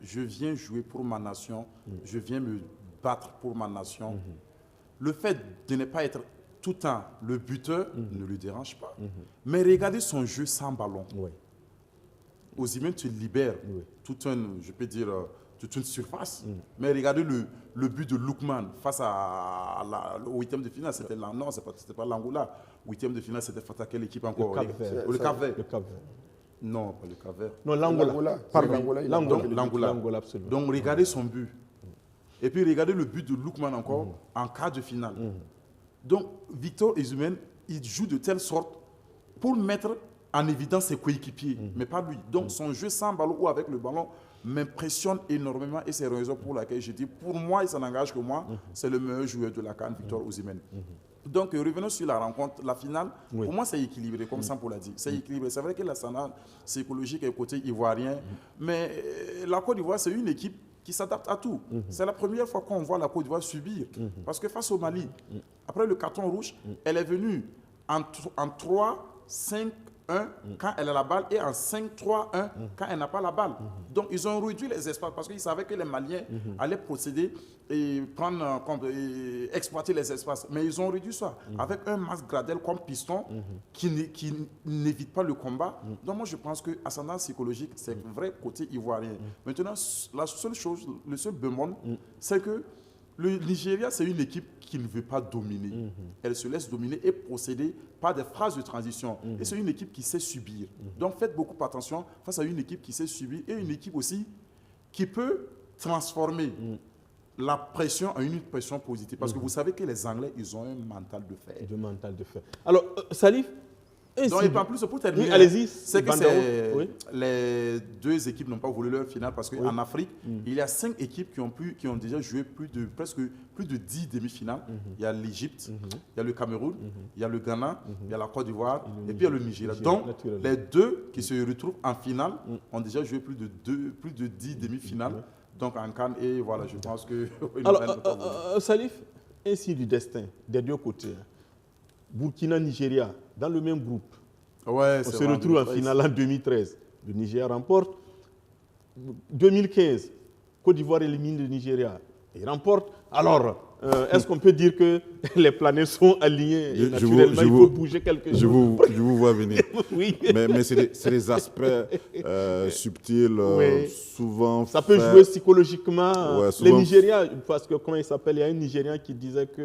Je viens jouer pour ma nation, je viens me battre pour ma nation. Le fait de ne pas être tout le temps le buteur ne lui dérange pas. Mais regardez son jeu sans ballon. Oui. Osimhen te libère toute une surface. Mais regardez le but de Lookman face au huitième de finale. C'était non, c'était pas l'Angola. Huitième de finale, c'était face à quelle équipe encore? Le Cap-Vert. Non, pas le Cap-Vert. Non, l'Angola. L'Angola, absolument. Donc regardez son but. Et puis regardez le but de Lookman encore en quart de finale. Donc Victor Osimhen, il joue de telle sorte pour mettre en évidence ses coéquipiers, mais pas lui. Donc son jeu sans ballon ou avec le ballon m'impressionne énormément et c'est la raison pour laquelle je dis, pour moi, il s'en engage que moi, c'est le meilleur joueur de la CAN, Victor Osimhen. Donc revenons sur la rencontre, la finale. Pour moi, c'est équilibré, comme Sampo l'a dit. C'est équilibré. C'est vrai que l'ascendant psychologique est côté ivoirien, mais la Côte d'Ivoire, c'est une équipe qui s'adapte à tout. C'est la première fois qu'on voit la Côte d'Ivoire subir. Parce que face au Mali, après le carton rouge, elle est venue en 3-5 quand elle a la balle et en 5-3-1 quand elle n'a pas la balle. Donc, ils ont réduit les espaces parce qu'ils savaient que les Maliens allaient procéder et exploiter les espaces. Mais ils ont réduit ça avec un Mas Gradel comme piston qui n'évite pas le combat. Donc, moi, je pense que ascendant psychologique, c'est vrai côté ivoirien. Maintenant, la seule chose, le seul bémol, c'est que le Nigeria, c'est une équipe qui ne veut pas dominer. Elle se laisse dominer et procéder par des phases de transition. Et c'est une équipe qui sait subir. Donc faites beaucoup attention face à une équipe qui sait subir et une équipe aussi qui peut transformer la pression en une pression positive. Parce que vous savez que les Anglais, ils ont un mental de fer. Du mental de fer. Alors, Salif, donc, et en plus, pour terminer, allez-y, c'est que les deux équipes n'ont pas voulu leur finale parce qu'en Afrique, il y a 5 équipes qui ont déjà joué presque plus de 10 demi-finales. Il y a l'Égypte, il y a le Cameroun, il y a le Ghana, il y a la Côte d'Ivoire et puis il y a le Nigeria. Donc, les deux qui se retrouvent en finale ont déjà joué plus de 10 demi-finales. Donc, en CAN, et voilà, je pense que... Alors, Salif, ainsi du destin des deux côtés. Burkina, Nigeria, dans le même groupe. Ouais, on se retrouve en finale en 2013. Le Nigeria remporte. 2015, Côte d'Ivoire élimine le Nigeria. Il remporte. Alors, est-ce qu'on peut dire que les planètes sont alignées et naturellement, il faut bouger quelque chose? Je vous vois venir. Oui. Mais c'est des aspects subtils, souvent... Ça peut jouer psychologiquement. Ouais, les Nigériens, parce que comment il s'appelle, il y a un Nigérien qui disait que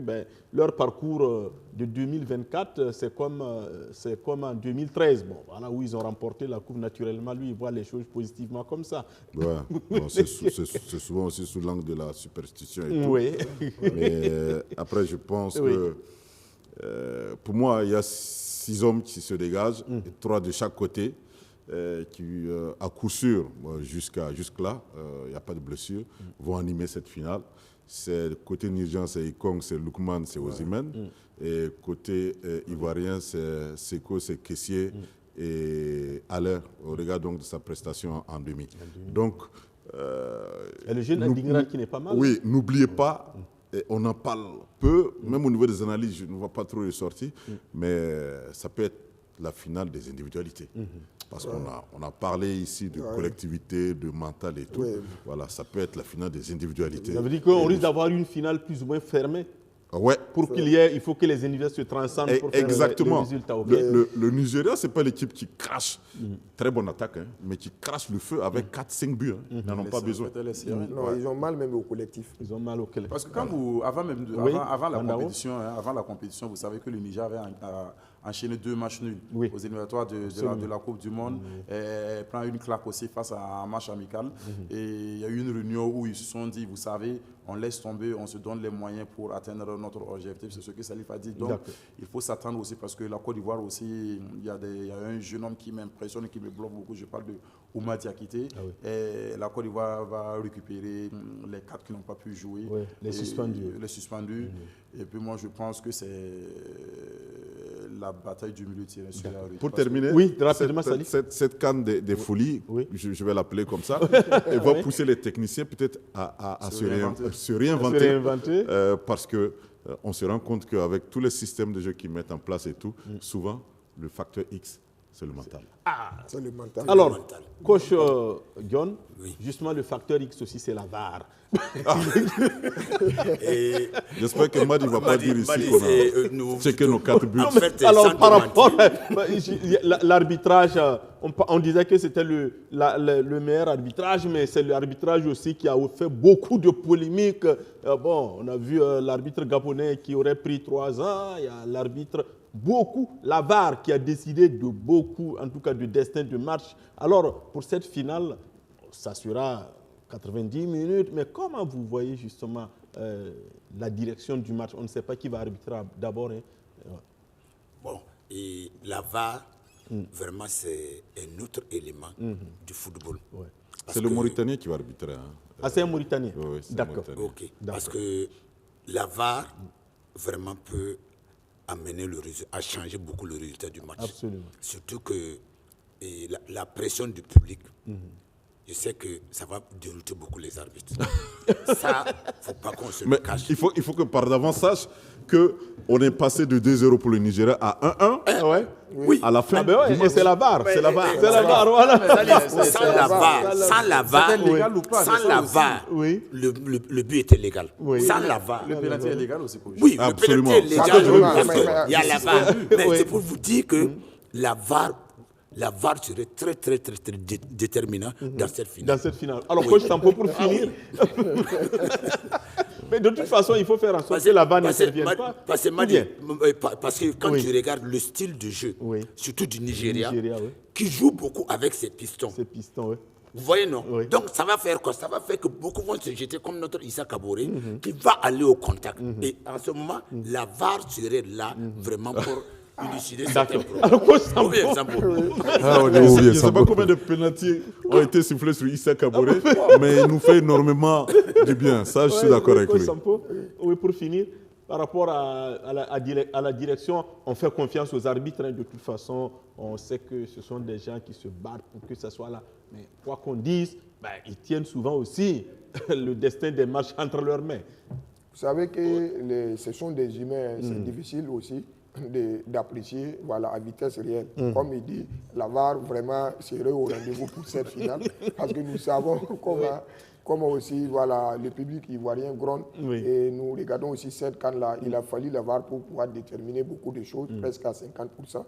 leur parcours de 2024, c'est comme en 2013. Bon, voilà, où ils ont remporté la Coupe naturellement. Lui, il voit les choses positivement comme ça. Ouais. Bon, c'est souvent aussi sous l'angle de la superstition et tout. Oui. Mais après, je pense que pour moi, il y a 6 hommes qui se dégagent, et 3 de chaque côté, qui, à coup sûr, jusque-là, il n'y a pas de blessure, vont animer cette finale. C'est côté nigérien, c'est Ikong, c'est Lukman, c'est Osimhen. Et côté ivoirien, c'est Seko, c'est Kessié et Alain, au regard donc de sa prestation en demi. Donc, et le jeune Adingra qui n'est pas mal. Oui, n'oubliez pas, et on en parle peu, même au niveau des analyses, je ne vois pas trop les sorties, mais ça peut être la finale des individualités. Parce qu'on a parlé ici de collectivité, de mental et tout. Voilà, ça peut être la finale des individualités. Ça veut dire qu'on risque d'avoir une finale plus ou moins fermée. Ouais. Pour qu'il y ait, il faut que les individualités se transcendent pour faire le résultat. Le Nigeria, ce n'est pas l'équipe qui crache, très bonne attaque, mais qui crache le feu avec 4-5 buts. Ils n'en ont pas besoin. Non, ils ont mal même au collectif. Ils ont mal au collectif. Parce que quand avant la compétition, vous savez que le Niger avait enchaîné 2 matchs nuls aux éliminatoires de la Coupe du Monde. Elle prend une claque aussi face à un match amical. Et il y a eu une réunion où ils se sont dit, vous savez, on laisse tomber, on se donne les moyens pour atteindre notre objectif. C'est ce que Salif a dit. Donc, il faut s'attendre aussi parce que la Côte d'Ivoire aussi, il y a un jeune homme qui m'impressionne et qui me bloque beaucoup. Je parle de Ouma Diakité. Et la Côte d'Ivoire va récupérer les 4 qui n'ont pas pu jouer. Les suspendus. Et puis moi, je pense que c'est la bataille du milieu de terrain. Pour terminer, rapidement, cette canne des folies, je vais l'appeler comme ça, elle va pousser les techniciens peut-être à se réinventer parce qu'on se rend compte qu'avec tous les systèmes de jeu qu'ils mettent en place et tout, souvent, le facteur X, c'est le mental. C'est le mental. Alors, coach John, justement, le facteur X aussi, c'est la VAR. J'espère que Madi ne va pas dire ici qu'on a checké nos 4 buts. Alors, par rapport à l'arbitrage, on disait que c'était le meilleur arbitrage, mais c'est l'arbitrage aussi qui a fait beaucoup de polémiques. On a vu l'arbitre gabonais qui aurait pris 3 ans, il y a l'arbitre... la VAR qui a décidé de beaucoup, en tout cas du destin du match. Alors, pour cette finale, ça sera 90 minutes, mais comment vous voyez justement la direction du match? On ne sait pas qui va arbitrer d'abord. Bon, et la VAR, vraiment, c'est un autre élément du football. C'est le Mauritanien qui va arbitrer. C'est un Mauritanien? Oui, d'accord. Parce que la VAR, vraiment, peut amener à changer beaucoup le résultat du match. Absolument. Surtout que la pression du public je sais que ça va dérouter beaucoup les arbitres. Ça, il ne faut pas qu'on se le Mais cache. il faut que par d'avance sache qu'on est passé de 2-0 pour le Nigeria à 1-1 Ah ouais. Oui. à la fin. Ah ben ouais, et c'est la VAR. Mais- C'est la VAR. mais- C'est la VAR, voilà. Sans la VAR, C'était légal ou pas, sans c'est ça la aussi. VAR, Oui. le but était légal. Oui. Sans la VAR. Le pénalty est légal aussi pour Oui, Absolument. le pénalty est légal. Absolument. parce Mais- qu'il y a la VAR. Mais Oui. c'est pour vous dire que la VAR serait très, très, très, très déterminant dans cette finale. Dans cette finale. Alors, coach Sampo, pour finir. Mais de toute façon, il faut faire en sorte que la VAR n'intervienne pas. Parce que, Ou bien? parce que quand Oui. tu regardes le style de jeu, Oui. surtout du Nigeria, Nigeria, oui. qui joue beaucoup avec ses pistons. Ces pistons, oui. Vous voyez, non? Oui. Donc, ça va faire quoi? Ça va faire que beaucoup vont se jeter comme notre Issa Kaboré, qui va aller au contact. Et en ce moment, la VAR serait là vraiment pour élucider certains D'accord. problèmes. Alors, coach Sampo. Ou bien, Sampo. Je ne sais pas combien de pénaltys ont été sifflés sur Issa Kaboré, mais il nous fait énormément du bien. Ça, je suis d'accord avec Coach lui. Sampo, oui, pour finir, par rapport à la direction, on fait confiance aux arbitres. Hein. De toute façon, on sait que ce sont des gens qui se battent pour que ça soit là. Mais quoi qu'on dise, ils tiennent souvent aussi le destin des matchs entre leurs mains. Vous savez que ce sont des humains, c'est difficile aussi d'apprécier à vitesse réelle. Comme il dit, la VAR vraiment serait au rendez-vous pour cette finale, parce que nous savons comment aussi le public ivoirien gronde. Oui. Et nous regardons aussi cette canne-là. Il a fallu la VAR pour pouvoir déterminer beaucoup de choses, presque à 50%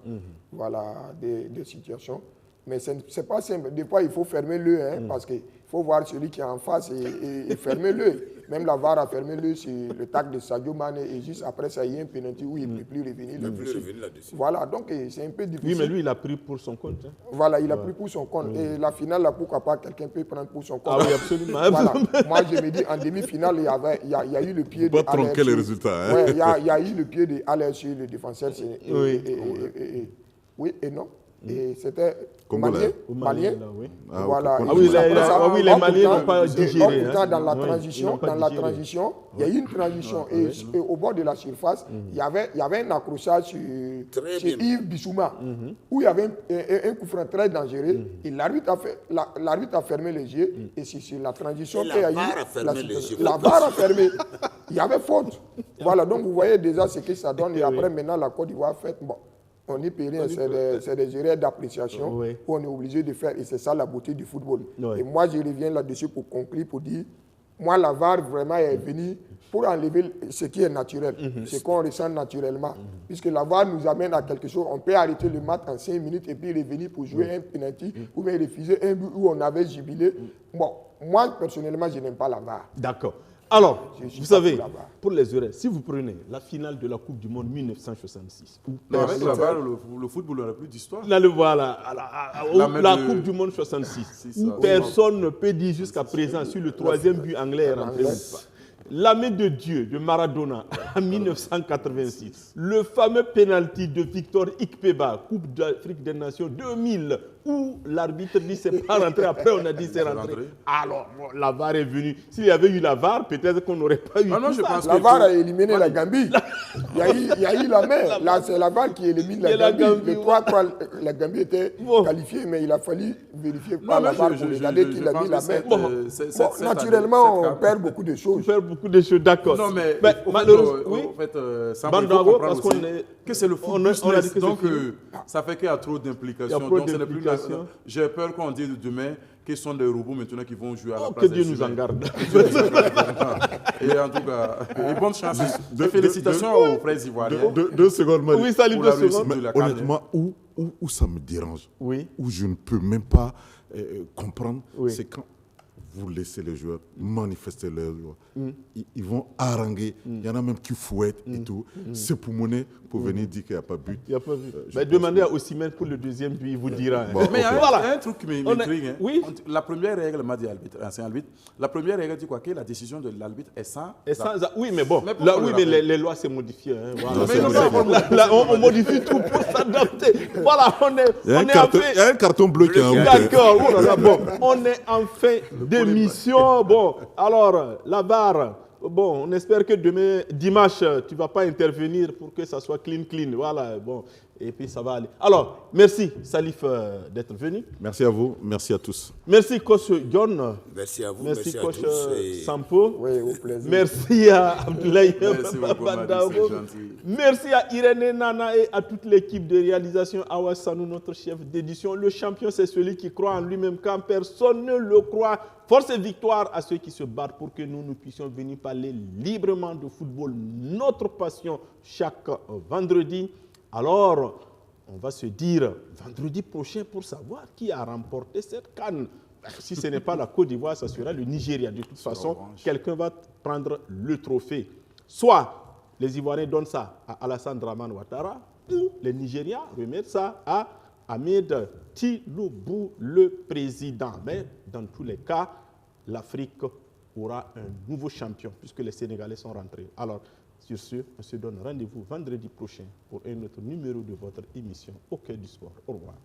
des situations. Mais ce n'est pas simple. Des fois, il faut fermer l'œil, parce qu'il faut voir celui qui est en face et fermer l'œil. Même la VAR a fermé l'œil sur le tac de Sadio Mané et juste après ça, il y a un penalty où il ne peut plus revenir là-dessus. Voilà, donc c'est un peu difficile. Oui, mais lui, il a pris pour son compte. Hein. Voilà, il a pris pour son compte. Et la finale, là, pourquoi pas, quelqu'un peut prendre pour son compte. Ah oui, absolument. Voilà. Moi, je me dis, en demi-finale, il y a eu le pied de Pas tronquer les résultats. Hein. Ouais, il y a eu le pied de Alain sur le défenseur. Oui et non. Et c'était Congolais. Malien. Là, oui. Voilà. Ah Et oui, juste après ça, les Maliens n'ont pas digéré. pourtant, dans la Oui, transition, ils n'ont pas digéré. il y a eu une transition. Et au bord de la surface, il y avait un accrochage sur Yves Bissouma, où il y avait un coup franc très dangereux. Et l'arbitre a fermé les yeux. Et c'est sur la transition Et qu'il y a eu. la VAR a fermé les yeux. La VAR a fermé. Il y avait faute. Voilà, donc vous voyez déjà ce que ça donne. Et après, maintenant, la Côte d'Ivoire fait. Bon, on y peut rien, c'est des erreurs d'appréciation Oui. qu'on est obligé de faire. Et c'est ça la beauté du football. Oui. Et moi, je reviens là-dessus pour conclure, pour dire, moi, la VAR vraiment est venue pour enlever ce qui est naturel, ce qu'on ressent naturellement. Puisque la VAR nous amène à quelque chose, on peut arrêter le match en 5 minutes et puis revenir pour jouer un penalty ou bien refuser un but où on avait jubilé. Bon, moi, personnellement, je n'aime pas la VAR. D'accord. Alors, Je suis vous pas savez, pour la VAR. pour les horaires, si vous prenez la finale de la Coupe du Monde 1966, où Non, avec personne- la VAR, le football n'aurait plus d'histoire. Là, le voilà, La main la de- Coupe du Monde 66, C'est où ça. personne ne peut dire jusqu'à présent si le troisième but anglais est rentré ou pas. La main de Dieu de Maradona en 1986, le fameux penalty de Victor Ikpeba, Coupe d'Afrique des Nations 2000, où l'arbitre dit c'est pas rentré, après on a dit c'est rentré. Alors, bon, la VAR est venue. S'il y avait eu la VAR, peut-être qu'on n'aurait pas eu Ah non, tout je ça. pense La que VAR a éliminé la Gambie. Il y a eu la main. Là, c'est la VAR qui élimine la Gambie. Le 3-3, la Gambie était qualifiée, mais il a fallu vérifier par la VAR pour regarder qu'il a mis la main. Bon, naturellement, on perd beaucoup de choses. On perd beaucoup de choses, d'accord. Non, mais malheureusement, oui. en fait, ça Bandago, faut comprendre parce aussi qu'on est- que c'est le foot on a dit business, que c'est donc fini. ça fait qu'il y a trop Il y d'implications. a trop Donc, ce n'est plus d'implications. j'ai peur qu'on dise demain qu'ils sont des robots maintenant qui vont jouer à la Oh, place que Dieu des nous en humains. garde. Et en tout cas, et bonne chance. Et félicitations aux frères ivoiriens. Deux secondes, Marie. Oui, salut, Pour 2 la réussite secondes. de la CAN. Honnêtement, où ça me dérange, Oui. où je ne peux même pas comprendre, Oui. c'est quand vous laissez les joueurs manifester leurs joie. Ils vont haranguer, il y en a même qui fouettent et tout. C'est pour monnaie, pour venir dire qu'il n'y a pas but. Il n'y a pas vu. je Mais pense demandez à Osimhen pour le deuxième but, il vous dira. hein. Bon, Mais il y a Voilà. un truc qui On est- m'intrigue. Hein. Oui. La première règle, m'a dit ancien arbitre, la première règle dit quoi? Que la décision de l'arbitre est sans. Et oui, mais bon, Mais pourquoi là, on oui, le mais rappelle les lois, c'est modifié. Hein, voilà. Mais non, non, Là, on modifie tout pour s'adapter. Voilà, on est, Il y a on un est carton, en il y fait... a un carton bleu qui est en route. D'accord, oh là là, bon, on est en fin d'émission. Bon, alors, la VAR, bon, on espère que demain, dimanche, tu ne vas pas intervenir pour que ça soit clean. Voilà, bon, et puis ça va aller. Alors, merci Salif d'être venu. Merci à vous, merci à tous. Merci coach John. Merci à vous, Merci à coach tous. Sampo. Oui, au plaisir. Merci à Abdoulaye Merci beaucoup, Babandago. Madi, c'est gentil. Merci à Irène Nana et à toute l'équipe de réalisation. Awa Sanou, notre chef d'édition. Le champion, c'est celui qui croit en lui-même quand personne ne le croit. Force et victoire à ceux qui se battent pour que nous puissions venir parler librement de football, notre passion, chaque vendredi. Alors, on va se dire vendredi prochain pour savoir qui a remporté cette CAN. Si ce n'est pas la Côte d'Ivoire, ça sera le Nigeria. De toute façon, quelqu'un va prendre le trophée. Soit les Ivoiriens donnent ça à Alassane Dramane Ouattara, ou les Nigériens remettent ça à Ahmed Tinubu, le président. Mais dans tous les cas, l'Afrique aura un nouveau champion puisque les Sénégalais sont rentrés. Alors, sur ce, on se donne rendez-vous vendredi prochain pour un autre numéro de votre émission Au cœur du sport. Au revoir.